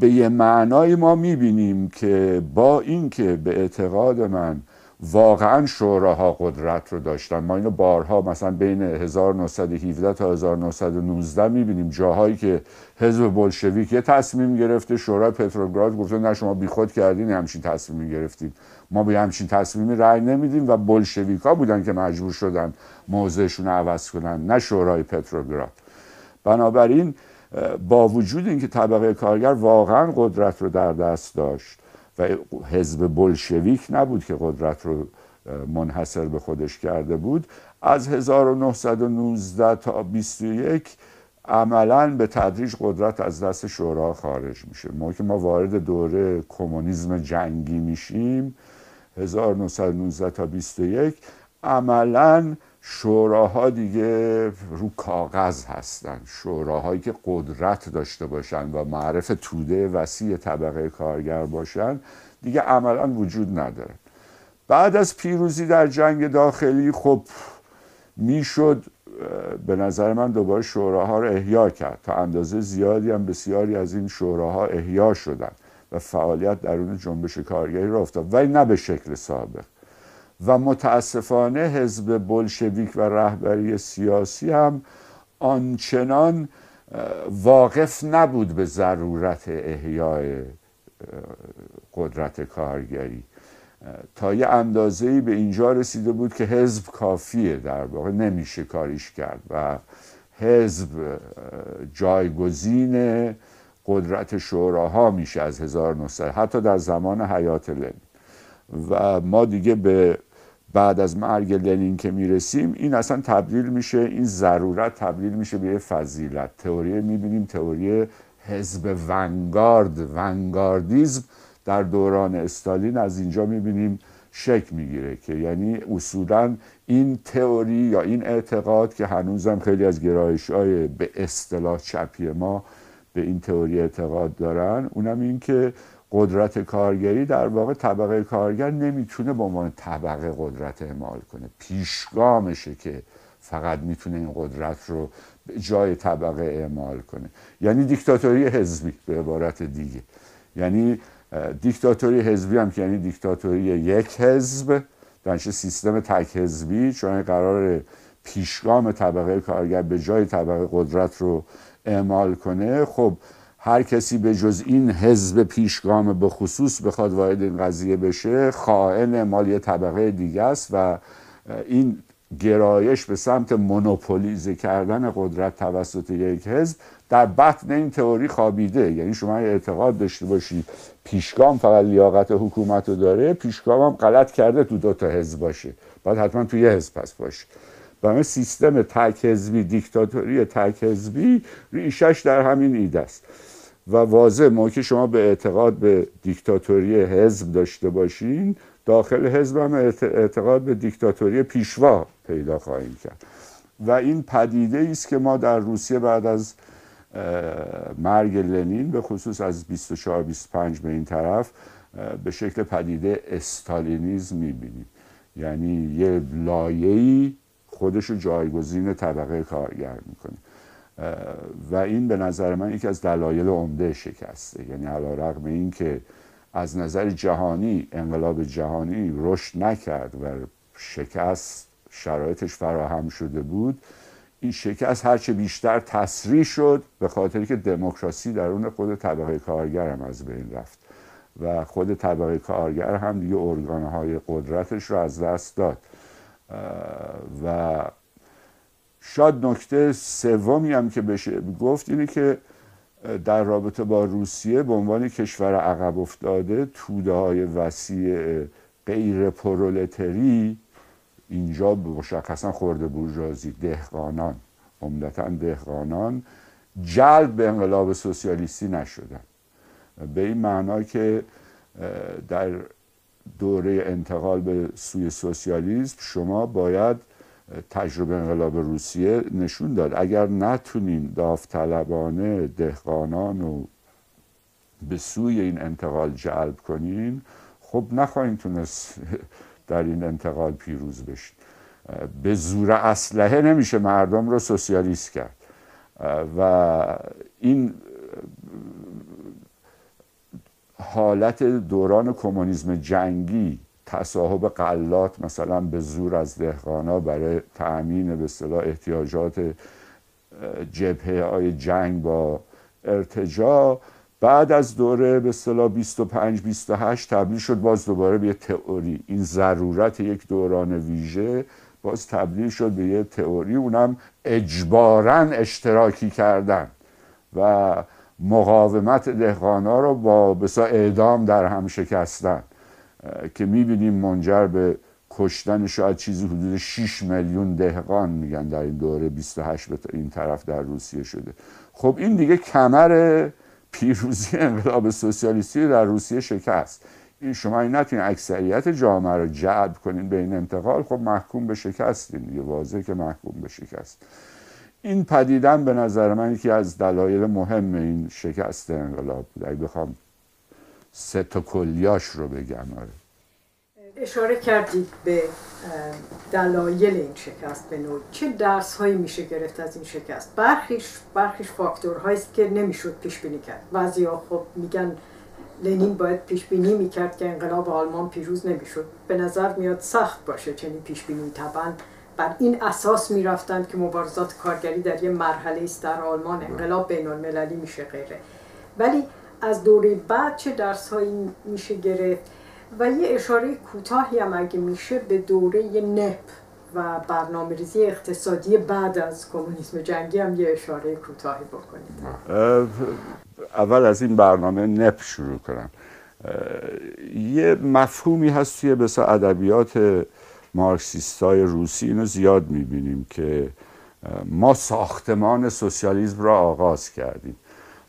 به یه معنای ما میبینیم که با اینکه به اعتقاد من واقعا شوراها قدرت رو داشتن، ما اینو بارها مثلا بین 1917 تا 1919 میبینیم جاهایی که حزب بولشویک یه تصمیم گرفته، شورای پتروگراد گفته نه شما بیخود کردین همچین تصمیمی گرفتین، ما به همچین تصمیمی رأی نمیدیم، و بولشویکا بودن که مجبور شدن موضعشون رو عوض کنن، نه شورای پتروگراد. بنابراین با وجود اینکه طبقه کارگر واقعا قدرت رو در دست داشت و حزب بولشویک نبود که قدرت رو منحصر به خودش کرده بود، از 1919 تا 21 عملاً به تدریج قدرت از دست شورا خارج میشه. موقعی که ما وارد دوره کمونیسم جنگی میشیم 1919 تا 21 عملاً شوراها دیگه رو کاغذ هستن، شوراهایی که قدرت داشته باشن و معرف توده وسیع طبقه کارگر باشن دیگه عملاً وجود ندارن. بعد از پیروزی در جنگ داخلی خب میشد به نظر من دوباره شوراها رو احیا کرد. تا اندازه زیادی هم بسیاری از این شوراها احیا شدن و فعالیت درون جنبش کارگری را افتاد، ولی نه به شکل سابق. و متاسفانه حزب بلشویک و رهبری سیاسی هم آنچنان واقف نبود به ضرورت احیای قدرت کارگری. تا یه اندازه‌ای به اینجا رسیده بود که حزب کافیه، در واقع نمیشه کاریش کرد و حزب جایگزین قدرت شوراها میشه از 1900 حتی در زمان حیات لنین. و ما دیگه به بعد از مرگ لنین که میرسیم این اصلا تبدیل میشه، این ضرورت تبدیل میشه به یه فضیلت. تئوری میبینیم، تئوری حزب ونگاردیزم در دوران استالین از اینجا میبینیم شکل میگیره که یعنی اصولا این تئوری یا این اعتقاد که هنوزم خیلی از گرایش‌های به اصطلاح چپی ما به این تئوری اعتقاد دارن، اونم این که قدرت کارگری در واقع طبقه کارگر نمیتونه به عنوان طبقه قدرت اعمال کنه، پیشگامشه که فقط میتونه این قدرت رو به جای طبقه اعمال کنه. یعنی دیکتاتوری حزبی به عبارت دیگه، یعنی دیکتاتوری حزبی هم که یعنی دیکتاتوری یک حزب، دانش سیستم تک حزبی، چون قرار پیشگام طبقه کارگر به جای طبقه قدرت رو اعمال کنه. خب هر کسی به جز این حزب پیشگام به خصوص بخواد وارد این قضیه بشه خائن مال یه طبقه دیگه است و این گرایش به سمت مونوپولیزه کردن قدرت توسط یک حزب در بطن این تئوری خوابیده. یعنی شما اعتقاد داشته باشی پیشگام فقط لیاقت حکومت رو داره، پیشگام هم غلط کرده تو دو تا حزب باشه، باید حتما تو یه حزب پس باشه. برای سیستم تک حزبی، دیکتاتوری تک حزبی ریشش در همین ایده است و واضح موقعی که شما به اعتقاد به دیکتاتوری حزب داشته باشین، داخل حزب هم اعتقاد به دیکتاتوری پیشوا پیدا خواهیم کرد. و این پدیده است که ما در روسیه بعد از مرگ لنین به خصوص از 24-25 به این طرف به شکل پدیده استالینیزم میبینیم. یعنی یه لایه‌ای خودشو جایگزین طبقه کارگر میکنه و این به نظر من یکی از دلایل عمده شکسته. یعنی علیرغم این که از نظر جهانی انقلاب جهانی رشد نکرد و شکست شرایطش فراهم شده بود، این شکست هرچه بیشتر تسریع شد به خاطری که دموکراسی درون خود طبقه کارگر هم از بین رفت و خود طبقه کارگر هم دیگه ارگانهای قدرتش رو از دست داد. و شاید نکته سومی هم که بشه گفت اینه که در رابطه با روسیه به عنوان کشور عقب افتاده، توده‌های وسیع غیر پرولتری اینجا مشخصا خرده بورژوازی، دهقانان، عمدتاً دهقانان جلب به انقلاب سوسیالیستی نشدن. به این معنا که در دوره انتقال به سوی سوسیالیسم شما باید تجربه انقلاب روسیه نشون داد اگر نتونیم داوطلبانه دهقانان رو به سوی این انتقال جلب کنیم، خب نخواهیم تونست در این انتقال پیروز بشیم. به زور اسلحه نمیشه مردم رو سوسیالیست کرد و این حالت دوران کمونیسم جنگی، تصاحب غلات مثلا به زور از دهقانا برای تأمین به اصطلاح احتیاجات جبهه‌های جنگ با ارتجاع، بعد از دوره به اصطلاح 25-28 تبدیل شد باز دوباره به یه تئوری. این ضرورت یک دوران ویژه باز تبدیل شد به یه تئوری، اونم اجباراً اشتراکی کردن و مقاومت دهقانا رو با بسا اعدام در هم شکستن که میبینیم منجر به کشتن شاید چیزی حدود 6 میلیون دهقان میگن در این دوره 28 به این طرف در روسیه شده. خب این دیگه کمر پیروزی انقلاب سوسیالیستی در روسیه شکست. این شما این نتونین اکثریت جامعه رو جلب کنین به این انتقال، خب محکوم به شکستین دیگه، واضحه که محکوم به شکست. این پدیدن به نظر من یکی از دلایل مهم این شکست انقلاب بود. اگه بخوام 3 تا کلیاش رو بگم. اشاره کردید به دلایل این شکست به نوعی. چه درس هایی میشه گرفت از این شکست؟ برخیش فاکتورهایی است که نمیشد پیش بینی کرد. بعضیا خب میگن لنین باید پیش بینی میکرد که انقلاب آلمان پیروز نمیشد. به نظر میاد سخت باشه چنین پیش بینی. طبعا بر این اساس میرفتند که مبارزات کارگری در یه مرحله است در آلمان، انقلاب بین المللی میشه غیره. ولی از دوره بعد چه درس هایی میشه گرفت؟ و یه اشاره کوتاهی هم اگه میشه به دوره نپ و برنامه‌ریزی اقتصادی بعد از کمونیسم جنگی هم یه اشاره کوتاهی بکنید. اول از این برنامه نپ شروع کنم. یه مفهومی هست توی بسا ادبیات مارکسیستای روسی، اینو زیاد میبینیم که ما ساختمان سوسیالیسم را آغاز کردیم.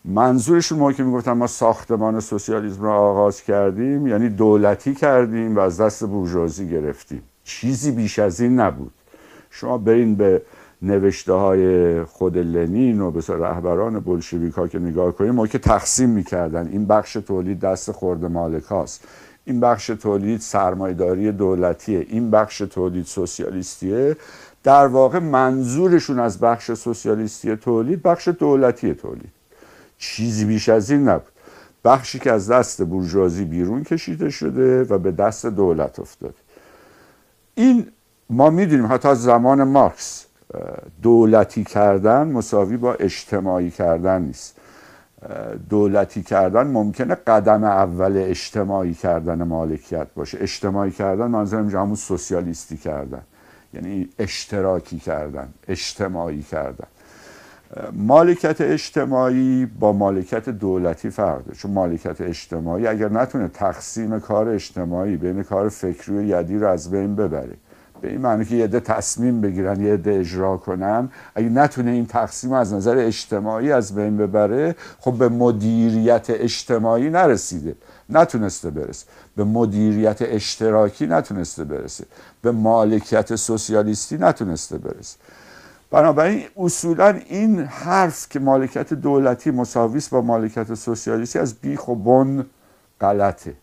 منظورشون موقعی که میگفتن ما ساختمان سوسیالیسم را آغاز کردیم یعنی دولتی کردیم و از دست بورژوازی گرفتیم. چیزی بیش از این نبود. شما برین به نوشته های خود لنین و به رهبران بولشویک ها که نگاه کنیم، موقعی که تقسیم میکردن این بخش تولید دست خرد مالک هاست، این بخش تولید سرمایه‌داری دولتیه، این بخش تولید سوسیالیستیه، در واقع منظورشون از بخش سوسیالیستی تولید بخش دولتی تولید، چیزی بیش از این نبود. بخشی که از دست بورژوازی بیرون کشیده شده و به دست دولت افتاده. این ما میدونیم حتی از زمان مارکس دولتی کردن مساوی با اجتماعی کردن نیست. دولتی کردن ممکنه قدم اول اجتماعی کردن مالکیت باشه. اجتماعی کردن منظورم همون سوسیالیستی کردن، یعنی اشتراکی کردن، اجتماعی کردن. مالکیت اجتماعی با مالکیت دولتی فرق داره، چون مالکیت اجتماعی اگر نتونه تقسیم کار اجتماعی بین کار فکری و یدی رو از بین ببره، به این معنی که یه عده تصمیم بگیرن یه عده اجرا کنن، اگه نتونه این تقسیم از نظر اجتماعی از بین ببره، خب به مدیریت اجتماعی نرسیده، نتونسته برسه، به مدیریت اشتراکی نتونسته برسه، به مالکیت سوسیالیستی نتونسته برسه. بنابراین اصولا این حرف که مالکیت دولتی مساوی است با مالکیت سوسیالیستی از بیخ و بن غلطه.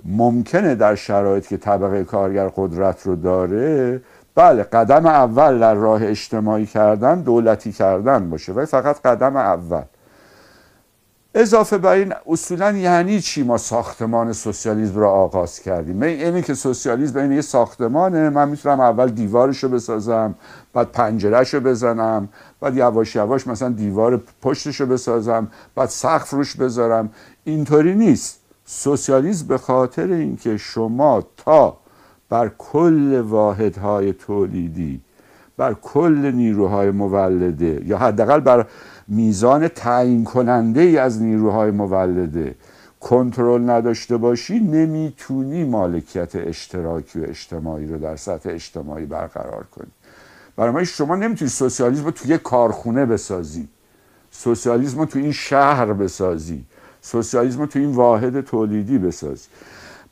ممکنه در شرایطی که طبقه کارگر قدرت رو داره، بله قدم اول در راه اجتماعی کردن دولتی کردن باشه، ولی فقط قدم اول. اضافه بر این اصولا یعنی چی ما ساختمان سوسیالیسم را آغاز کردیم؟ اینی که سوسیالیسم بین یه ساختمانه، من میتونم اول دیوارشو بسازم، بعد پنجرهشو بزنم، بعد یواش یواش مثلا دیوار پشتشو بسازم، بعد سقف روش بذارم. اینطوری نیست. سوسیالیسم به خاطر اینکه شما تا بر کل واحدهای تولیدی، بر کل نیروهای مولده، یا حداقل بر میزان تعیین کننده ای از نیروهای مولده کنترل نداشته باشی، نمیتونی مالکیت اشتراکی و اجتماعی رو در سطح اجتماعی برقرار کنی. برای شما نمیتونی سوسیالیسم رو توی کارخونه بسازی، سوسیالیسم رو توی این شهر بسازی، سوسیالیسم رو توی این واحد تولیدی بسازی.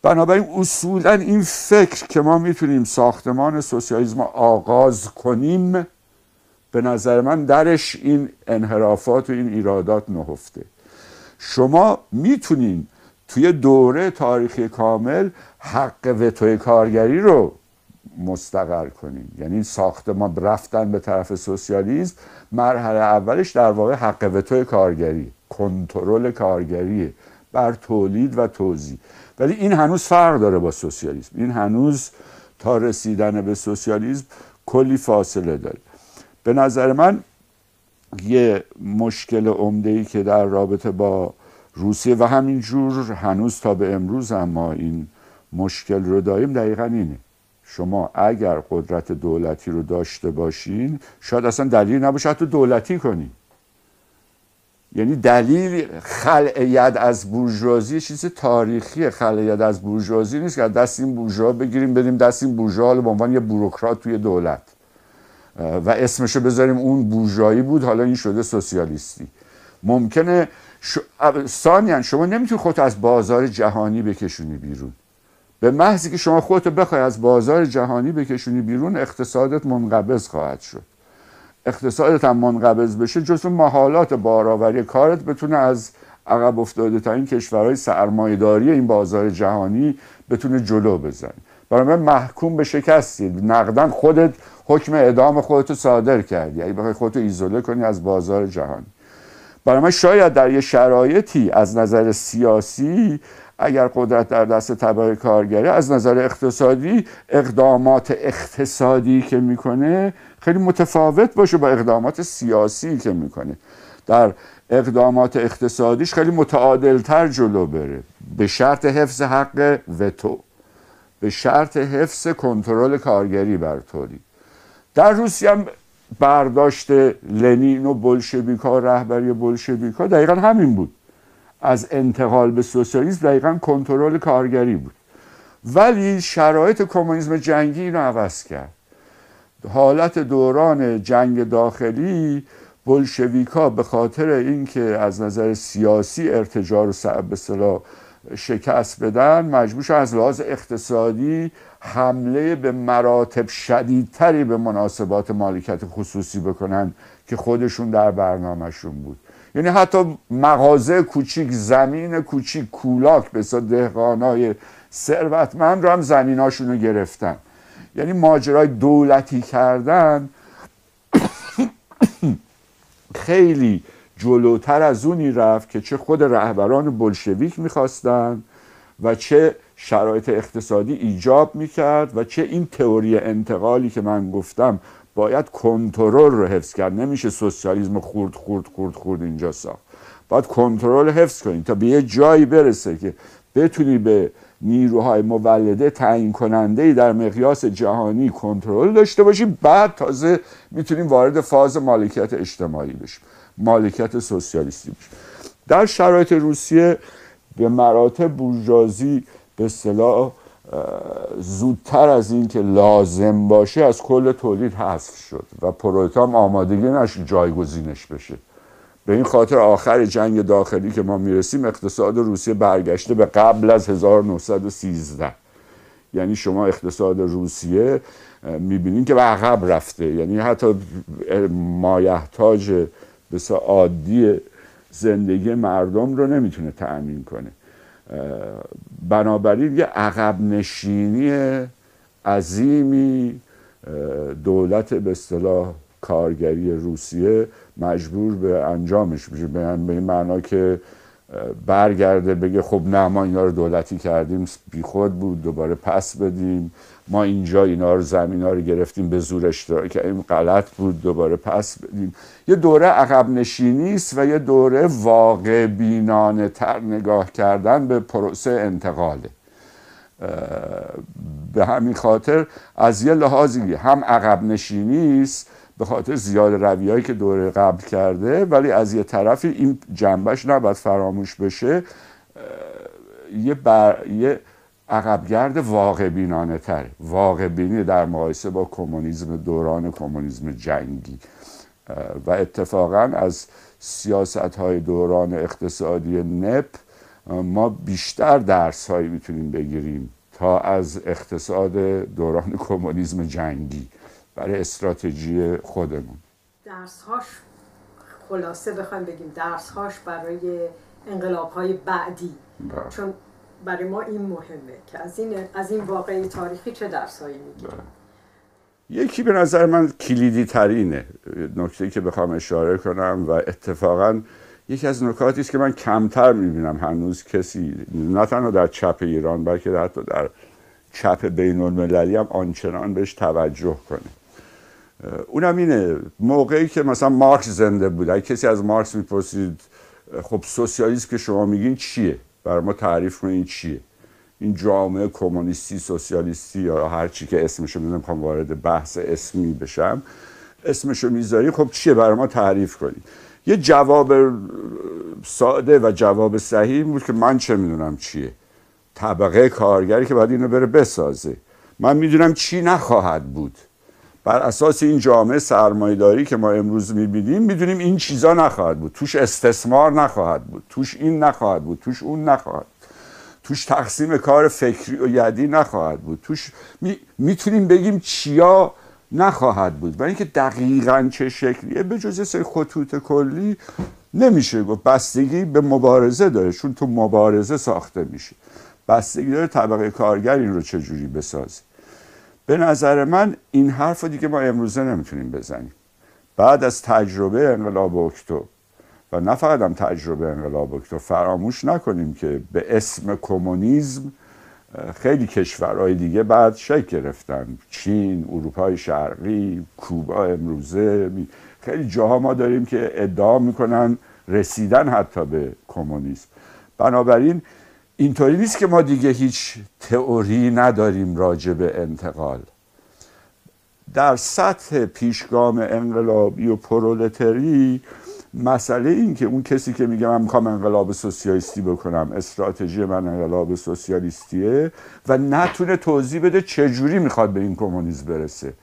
بنابراین اصولا این فکر که ما میتونیم ساختمان سوسیالیسم رو آغاز کنیم، به نظر من درش این انحرافات و این ایرادات نهفته. شما میتونین توی دوره تاریخی کامل حق وتوی کارگری رو مستقر کنین، یعنی ساختمان رفتن به طرف سوسیالیسم مرحله اولش در واقع حق وتوی کارگری، کنترل کارگری بر تولید و توزیع. ولی این هنوز فرق داره با سوسیالیسم، این هنوز تا رسیدن به سوسیالیسم کلی فاصله داره. به نظر من یه مشکل عمده‌ای که در رابطه با روسیه و همینجور هنوز تا به امروز ما این مشکل رو داریم دقیقاً اینه. شما اگر قدرت دولتی رو داشته باشین، شاید اصلا دلیل نباشه حتی دولتی کنین. یعنی دلیل خلع ید از بورژوازی چیز تاریخیه. خلع ید از بورژوازی نیست که دست این بورژوا بگیریم بریم دست این بورژوا به عنوان یه بوروکرات توی دولت و اسمشو بذاریم اون بورژوایی بود حالا این شده سوسیالیستی. ممکنه ثانیاً شما نمیتونی خودت از بازار جهانی بکشونی بیرون. به محضی که شما خودت بخوای از بازار جهانی بکشونی بیرون، اقتصادت منقبض خواهد شد. اقتصادت هم منقبض بشه، جزو محالات بارآوری کارت بتونه از عقب افتاده تا این کشورهای سرمایه‌داری این بازار جهانی بتونه جلو بزنه. برای من محکوم به شکستی. نقدن خودت حکم اعدام خودتو صادر کردی اگه بخوای خودتو ایزوله کنی از بازار جهانی. برای من شاید در یه شرایطی از نظر سیاسی اگر قدرت در دست طبقه کارگری، از نظر اقتصادی اقدامات اقتصادی که میکنه خیلی متفاوت باشه با اقدامات سیاسی که میکنه. در اقدامات اقتصادیش خیلی متعادلتر جلو بره، به شرط حفظ حق وتو، به شرط حفظ کنترل کارگری بر تولید. در روسیه هم برداشت لنین و بولشویک‌ها، رهبری بولشویک‌ها دقیقا همین بود. از انتقال به سوسیالیسم دقیقا کنترل کارگری بود. ولی شرایط کمونیسم جنگی اینو عوض کرد. حالت دوران جنگ داخلی، بولشویک‌ها به خاطر اینکه از نظر سیاسی ارتجاع رو به اصطلاح شکست بدن، مجبور شدن از لحاظ اقتصادی حمله به مراتب شدیدتری به مناسبات مالکیت خصوصی بکنن که خودشون در برنامهشون بود. یعنی حتی مغازه کوچیک، زمین کوچیک، کولاک به اصطلاح دهقانای ثروتمند رو هم زمیناشون رو گرفتن. یعنی ماجرای دولتی کردن خیلی جلوتر از اونی رفت که چه خود رهبران بولشویک میخواستن و چه شرایط اقتصادی ایجاب میکرد و چه این تئوری انتقالی که من گفتم باید کنترل رو حفظ کرد. نمیشه سوسیالیسم خورد اینجا ساخت. باید کنترل حفظ کنید تا به یه جایی برسه که بتونی به نیروهای مولده تعیین کننده‌ای در مقیاس جهانی کنترل داشته باشی. بعد تازه میتونیم وارد فاز مالکیت اجتماعی بشیم، مالکیت سوسیالیستی بشیم. در شرایط روسیه به مراتب بورژوازی به اصطلاح زودتر از این که لازم باشه از کل تولید حذف شد و پرولتار آمادگی نشد جایگزینش بشه. به این خاطر آخر جنگ داخلی که ما میرسیم اقتصاد روسیه برگشته به قبل از 1913. یعنی شما اقتصاد روسیه میبینین که به عقب رفته، یعنی حتی مایحتاج بسیار عادی زندگی مردم رو نمیتونه تأمین کنه. بنابراین یه عقب نشینی عظیمی دولت به اصطلاح کارگری روسیه مجبور به انجامش میشه. به این معنا که برگرده بگه خب نه ما اینا رو دولتی کردیم، بیخود بود، دوباره پس بدیم. ما اینجا اینا رو زمینا رو گرفتیم به زور اشتراک کردیم، غلط بود، دوباره پس بدیم. یه دوره عقب نشینی است و یه دوره واقع بینانه تر نگاه کردن به پروسه انتقاله. به همین خاطر از یه لحاظی هم عقب نشینی است به خاطر زیاد رویهایی که دوره قبل کرده، ولی از یه طرفی این جنبش نباید فراموش بشه، یه عقبگرد واقع بینانه تر، واقع بینی در مقایسه با کمونیسم، دوران کمونیسم جنگی. و اتفاقا از سیاست‌های دوران اقتصادی نپ ما بیشتر درس‌هایی میتونیم بگیریم تا از اقتصاد دوران کمونیسم جنگی برای استراتژی خودمون. درس‌هاش خلاصه بخوایم بگیم درس‌هاش برای انقلاب‌های بعدی، چون برای ما این مهمه که از این واقعه تاریخی چه درس‌هایی میگیریم. یکی به نظر من کلیدی ترینه نکته‌ای که بخوام اشاره کنم و اتفاقا یکی از نکاتی است که من کمتر میبینم هنوز کسی نه تنها در چپ ایران بلکه حتی در چپ بین المللی هم آنچنان بهش توجه کنه. اونم اینه موقعی که مثلا مارکس زنده بود، اگه کسی از مارکس میپرسید خب سوسیالیسم که شما میگین چیه؟ برای ما تعریف کنین چیه؟ این جامعه کمونیستی، سوسیالیستی یا هر چی که اسمشو نمیخوام وارد بحث اسمی بشم، اسمشو میذاری، خب چیه؟ برای ما تعریف کنین. یه جواب ساده و جواب صحیح بود که من چه میدونم چیه. طبقه کارگری که باید اینو بره بسازه. من میدونم چی نخواهد بود. بر اساس این جامعه سرمایه‌داری که ما امروز می‌بینیم می‌دونیم این چیزا نخواهد بود، توش استثمار نخواهد بود، توش این نخواهد بود، توش اون نخواهد، توش تقسیم کار فکری و یدی نخواهد بود، توش میتونیم بگیم چیا نخواهد بود. و اینکه دقیقاً چه شکلیه به جز یه سری خطوط کلی نمیشه گفت. بستگی به مبارزه داره، چون تو مبارزه ساخته میشه. بستگی داره طبقه کارگر این رو چجوری بسازه. به نظر من این حرف رو دیگه ما امروزه نمیتونیم بزنیم. بعد از تجربه انقلاب اکتبر و نه فقط هم تجربه انقلاب اکتبر، فراموش نکنیم که به اسم کمونیسم خیلی کشورهای دیگه بعد شکل گرفتن. چین، اروپای شرقی، کوبا امروزه، خیلی جاها ما داریم که ادعا میکنن رسیدن حتی به کمونیسم. بنابراین اینطوری نیست که ما دیگه هیچ تئوری نداریم راجع به انتقال. در سطح پیشگام انقلابی و پرولتری مسئله این که اون کسی که میگه من میخوام انقلاب سوسیالیستی بکنم، استراتژی من انقلاب سوسیالیستیه و نتونه توضیح بده چجوری میخواد به این کمونیسم برسه،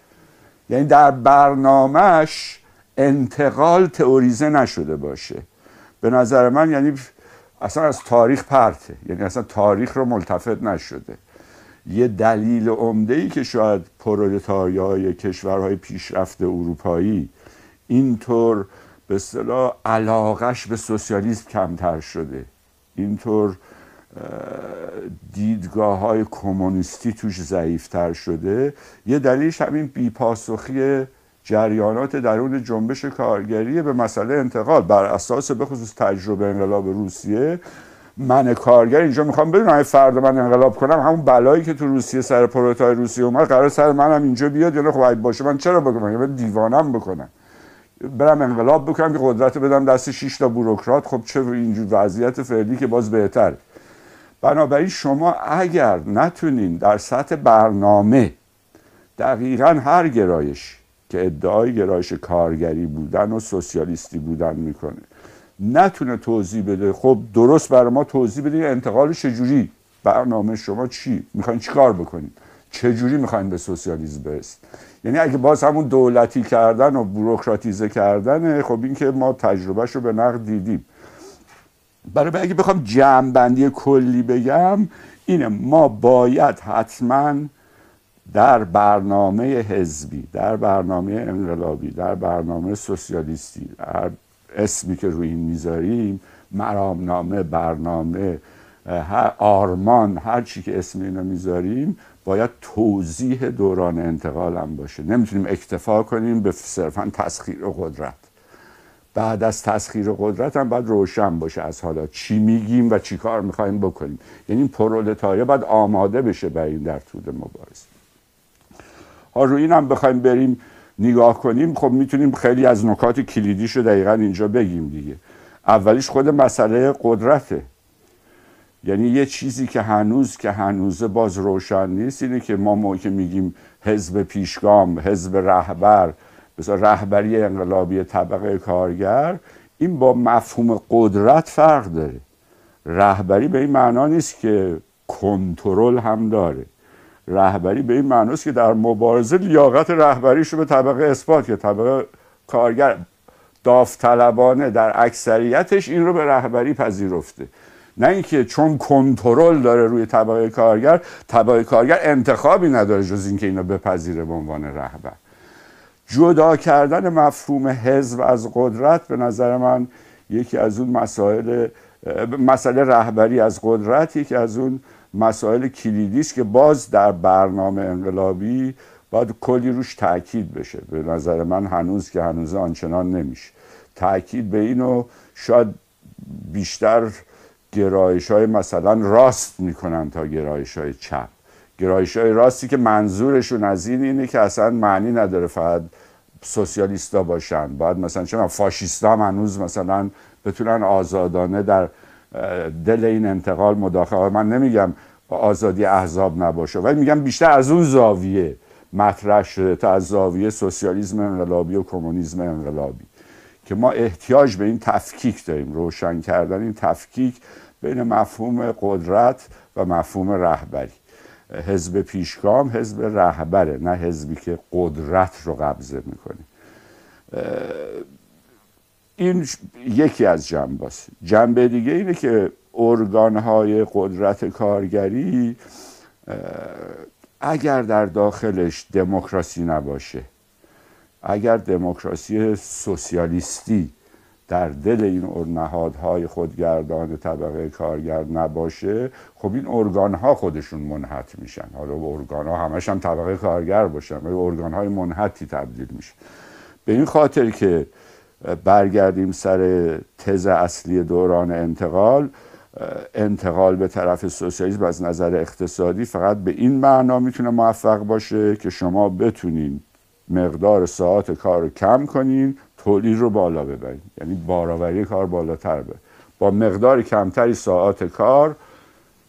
یعنی در برنامهش انتقال تئوریزه نشده باشه، به نظر من یعنی اصلا از تاریخ پرته، یعنی اصلا تاریخ رو ملتفت نشده. یه دلیل عمده‌ای که شاید پرولتاریای کشورهای پیشرفته اروپایی اینطور به اصطلاح علاقش به سوسیالیسم کمتر شده، اینطور دیدگاه‌های کمونیستی توش ضعیفتر شده، یه دلیلش همین بی‌پاسخی جریانات درون جنبش کارگری به مسئله انتقال بر اساس به خصوص تجربه انقلاب روسیه. من کارگر اینجا میخوام بدونم اگه فردا من انقلاب کنم همون بلایی که تو روسیه سر پرولتای روسیه اومد قرار سر منم اینجا بیاد یا نه؟ خب اگه باشه من چرا بکنم؟ یا دیوانم بکنم برم انقلاب بکنم که قدرت بدم دست 6 تا بوروکرات؟ خب چه اینجور وضعیت فعلی که باز بهتر. بنابراین شما اگر نتونین در سطح برنامه دقیقاً هر گرایش که ادعای گرایش کارگری بودن و سوسیالیستی بودن میکنه نتونه توضیح بده، خب درست برای ما توضیح بده انتقال چجوری، برنامه شما چی میخواین چی کار بکنید، چجوری میخواین به سوسیالیسم برسید. یعنی اگه باز همون دولتی کردن و بوروکراتیزه کردن، خب این که ما تجربهش رو به نقد دیدیم. برای اگه بخوام جمع بندی کلی بگم اینه، ما باید حتما در برنامه حزبی، در برنامه انقلابی، در برنامه سوسیالیستی، هر اسمی که روی این میذاریم، مرامنامه، برنامه، هر آرمان، هر چی که اسم اینا میذاریم، باید توضیح دوران انتقال هم باشه. نمیتونیم اکتفا کنیم به صرفا تسخیر قدرت. بعد از تسخیر قدرت هم باید روشن باشه از حالا چی میگیم و چی کار میخوایم بکنیم. یعنی این پرولتاریا باید آماده بشه برای این در طول مبارزه. ها روی این هم بخوایم بریم نگاه کنیم، خب میتونیم خیلی از نکات کلیدیشو دقیقاً اینجا بگیم دیگه. اولیش خود مسئله قدرته. یعنی یه چیزی که هنوز باز روشن نیست اینه که ما موقعی که میگیم حزب پیشگام، حزب رهبر، مثلا رهبری انقلابی طبقه کارگر، این با مفهوم قدرت فرق داره. رهبری به این معنا نیست که کنترل هم داره. رهبری به این معناست که در مبارزه لیاقت رهبریش رو به طبقه اثبات، که طبقه کارگر داوطلبانه در اکثریتش این رو به رهبری پذیرفته. نه اینکه چون کنترل داره روی طبقه کارگر انتخابی نداره جز اینکه اینو بپذیره به عنوان رهبر. جدا کردن مفهوم حزب از قدرت به نظر من یکی از اون مسئله رهبری از قدرت یکی از اون مسائل کلیدی است که باز در برنامه انقلابی باید کلی روش تاکید بشه. به نظر من هنوز آنچنان نمیشه. تاکید به اینو شاید بیشتر گرایش‌های مثلا راست میکنن تا گرایش‌های چپ. گرایش‌های راستی که منظورشون از اینه که اصلا معنی نداره فقط سوسیالیستا باشن، باید مثلا چون فاشیستا هم هنوز مثلا بتونن آزادانه در دل این انتقال مداخله. من نمیگم آزادی احزاب نباشه، ولی میگم بیشتر از اون زاویه مطرح شده تا از زاویه سوسیالیسم انقلابی و کمونیسم انقلابی، که ما احتیاج به این تفکیک داریم، روشن کردن این تفکیک بین مفهوم قدرت و مفهوم رهبری. حزب پیشگام حزب رهبره، نه حزبی که قدرت رو قبضه میکنه. این یکی از جنباست. جنبه دیگه اینه که ارگانهای قدرت کارگری اگر در داخلش دموکراسی نباشه، اگر دموکراسی سوسیالیستی در دل این نهادهای خودگردان طبقه کارگر نباشه، خب این ارگانها خودشون منحط میشن. حالا ارگانها همش هم طبقه کارگر باشن ولی ارگانهای منحطی تبدیل میشه. به این خاطر که برگردیم سر تز اصلی دوران انتقال به طرف سوسیالیسم از نظر اقتصادی فقط به این معنا میتونه موفق باشه که شما بتونین مقدار ساعات کار رو کم کنین، تولید رو بالا ببرین، یعنی بارآوری کار بالاتر بره. با مقدار کمتری ساعات کار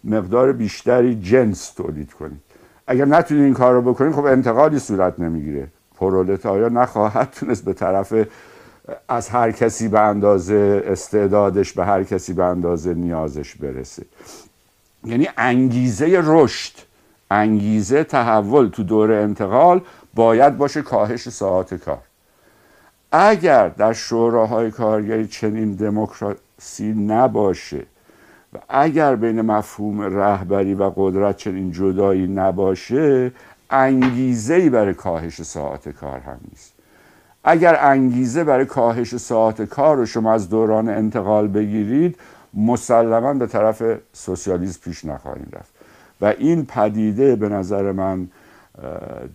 مقدار بیشتری جنس تولید کنید. اگر نتونید این کار رو بکنید خب انتقالی صورت نمیگیره. پرولتاریا نخواهد تونست به طرف از هر کسی به اندازه استعدادش به هر کسی به اندازه نیازش برسه. یعنی انگیزه رشد، انگیزه تحول تو دور انتقال باید باشه کاهش ساعات کار. اگر در شوراهای کارگری چنین دموکراسی نباشه و اگر بین مفهوم رهبری و قدرت چنین جدایی نباشه، انگیزه‌ای برای کاهش ساعات کار هم نیست. اگر انگیزه برای کاهش ساعات کار رو شما از دوران انتقال بگیرید، مسلماً به طرف سوسیالیسم پیش نخواهید رفت. و این پدیده به نظر من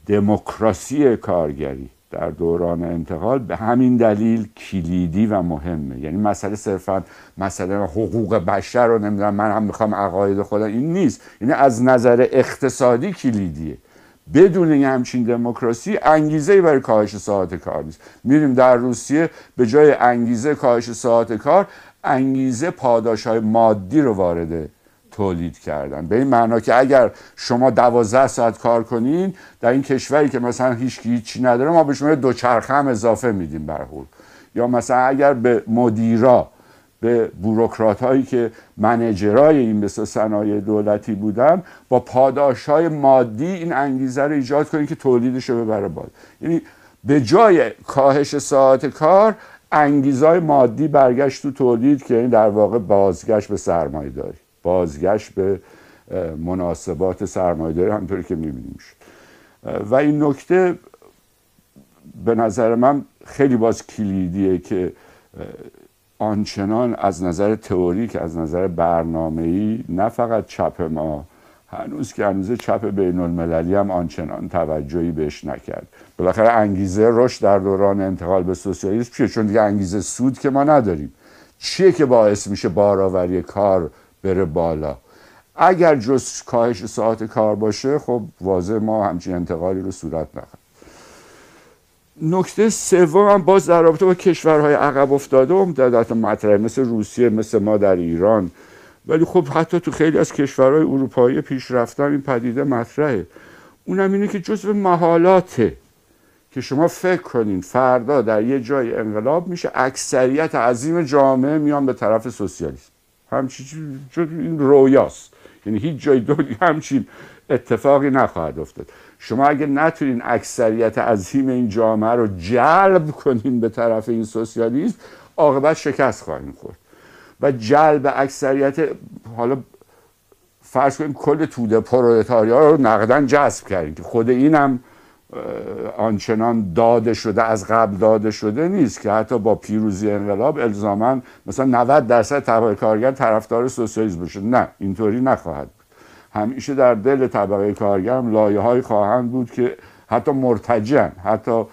دموکراسی کارگری در دوران انتقال به همین دلیل کلیدی و مهمه. یعنی مسئله صرفاً مسئله حقوق بشر رو نمیدونم من هم میخوام عقاید خودم، این نیست. یعنی از نظر اقتصادی کلیدیه. بدون این همچین دموکراسی انگیزه‌ای برای کاهش ساعات کار نیست. می‌بینیم در روسیه به جای انگیزه کاهش ساعات کار، انگیزه پاداش‌های مادی رو وارد تولید کردن. به این معنا که اگر شما 12 ساعت کار کنین در این کشوری که مثلا هیچی نداره، ما به شما دوچرخه هم اضافه میدیم برحول. یا مثلا اگر به مدیرا، به بوروکرات هایی که منیجرای این مثل صنایع دولتی بودن، با پاداش های مادی این انگیزه رو ایجاد کنید که تولیدش رو ببره بالا. یعنی به جای کاهش ساعت کار، انگیزه های مادی برگشت تو تولید که این در واقع بازگشت به سرمایه داری، بازگشت به مناسبات سرمایه داری همونطوری که میبینیم شد. و این نکته به نظر من خیلی باز کلیدیه که آنچنان از نظر تئوریک، از نظر برنامه‌ای، نه فقط چپ ما، هنوز که هنوز چپ بین المللی هم آنچنان توجهی بهش نکرد. بالاخره انگیزه رشد در دوران انتقال به سوسیالیسم چیه؟ چون دیگه انگیزه سود که ما نداریم. چیه که باعث میشه بارآوری کار بره بالا؟ اگر جز کاهش ساعت کار باشه، خب واضح ما همچین انتقالی رو صورت نخواهد. نکته سوم هم باز در رابطه با کشورهای عقب افتاده عمدتاً مطرحه، مثل روسیه، مثل ما در ایران، ولی خب حتی تو خیلی از کشورهای اروپایی پیشرفته این پدیده مطرحه. اونم اینه که جزو محالاته که شما فکر کنین فردا در یه جای انقلاب میشه، اکثریت عظیم جامعه میان به طرف سوسیالیسم. همچین این رویاست. یعنی هیچ جای دنیا همچین اتفاقی نخواهد افتاد. شما اگه نتونین اکثریت عظیم این جامعه رو جلب کنین به طرف این سوسیالیسم، عاقبت شکست خواهیم خورد. و جلب اکثریت، حالا فرض کنیم کل توده پرولتاریا رو نقدن جذب کردیم که خود اینم آنچنان داده شده، از قبل داده شده نیست که حتی با پیروزی انقلاب الزاماً مثلا 90% طبقه کارگر طرفدار سوسیالیسم بشه. نه، اینطوری نخواهد بود. همیشه در دل طبقه کارگر هم لایه‌هایی خواهند بود که حتی مرتجعن، حتی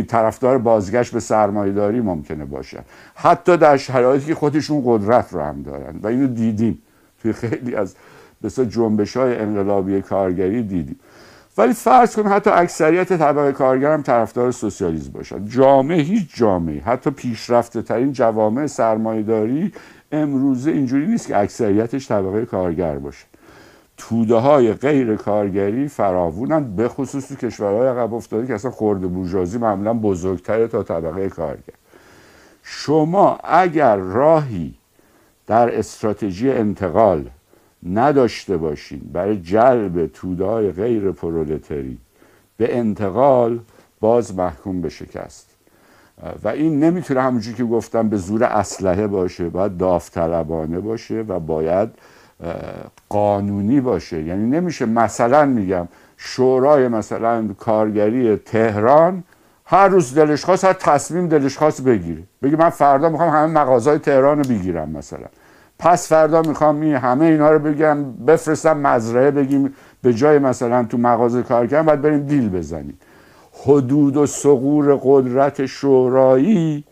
طرفدار بازگشت به سرمایه‌داری ممکنه باشن، حتی در شرایطی که خودشون قدرت رو هم دارن. و اینو دیدیم توی خیلی از مثلا جنبش‌های انقلابی کارگری دیدیم. ولی فرض کنیم حتی اکثریت طبقه کارگر هم طرفدار سوسیالیسم باشن. جامعه، هیچ جامعه، حتی پیشرفته ترین جوامع سرمایه‌داری امروزه اینجوری نیست که اکثریتش طبقه کارگر باشه. توده های غیر کارگری فراوونن، به خصوص تو کشورهای عقب افتاده که اصلا خرده بورژوازی معمولا بزرگتره تا طبقه کارگر. شما اگر راهی در استراتژی انتقال نداشته باشین برای جلب توده‌های غیر پرولتری به انتقال، باز محکوم به شکست. و این نمیتونه همونجوری که گفتم به زور اسلحه باشه، باید داوطلبانه باشه و باید قانونی باشه. یعنی نمیشه مثلا میگم شورای مثلا کارگری تهران هر روز دلش خواست، هر تصمیم دلش خواست بگیره، بگی من فردا میخوام همه مغازهای تهران رو بگیرم، مثلا پس فردا میخوام همه اینا رو بگم بفرستم مزرعه، بگیم به جای مثلا تو مغازه کار کردن باید بریم دیل بزنیم. حدود و ثغور قدرت شورایی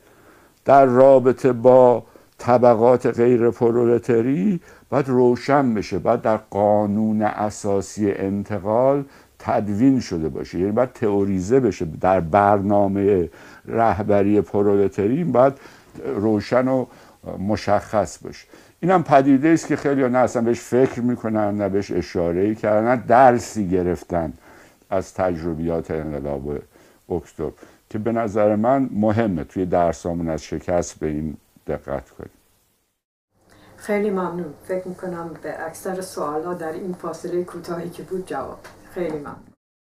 در رابطه با طبقات غیر پرولتری باید روشن بشه، باید در قانون اساسی انتقال تدوین شده باشه، یعنی باید تئوریزه بشه در برنامه رهبری پرولتری، باید روشن و مشخص باشه. اینم پدیده است که خیلی نه اصلا بهش فکر میکنن، نه بهش اشاره‌ای کردن، نه درسی گرفتن از تجربیات انقلاب اکتبر، که به نظر من مهمه توی درسامون از شکست به این دقت کنیم. خیلی ممنون. فکر میکنم به اکثر سوالا در این فاصله کوتاهی که بود جواب. خیلی ممنون.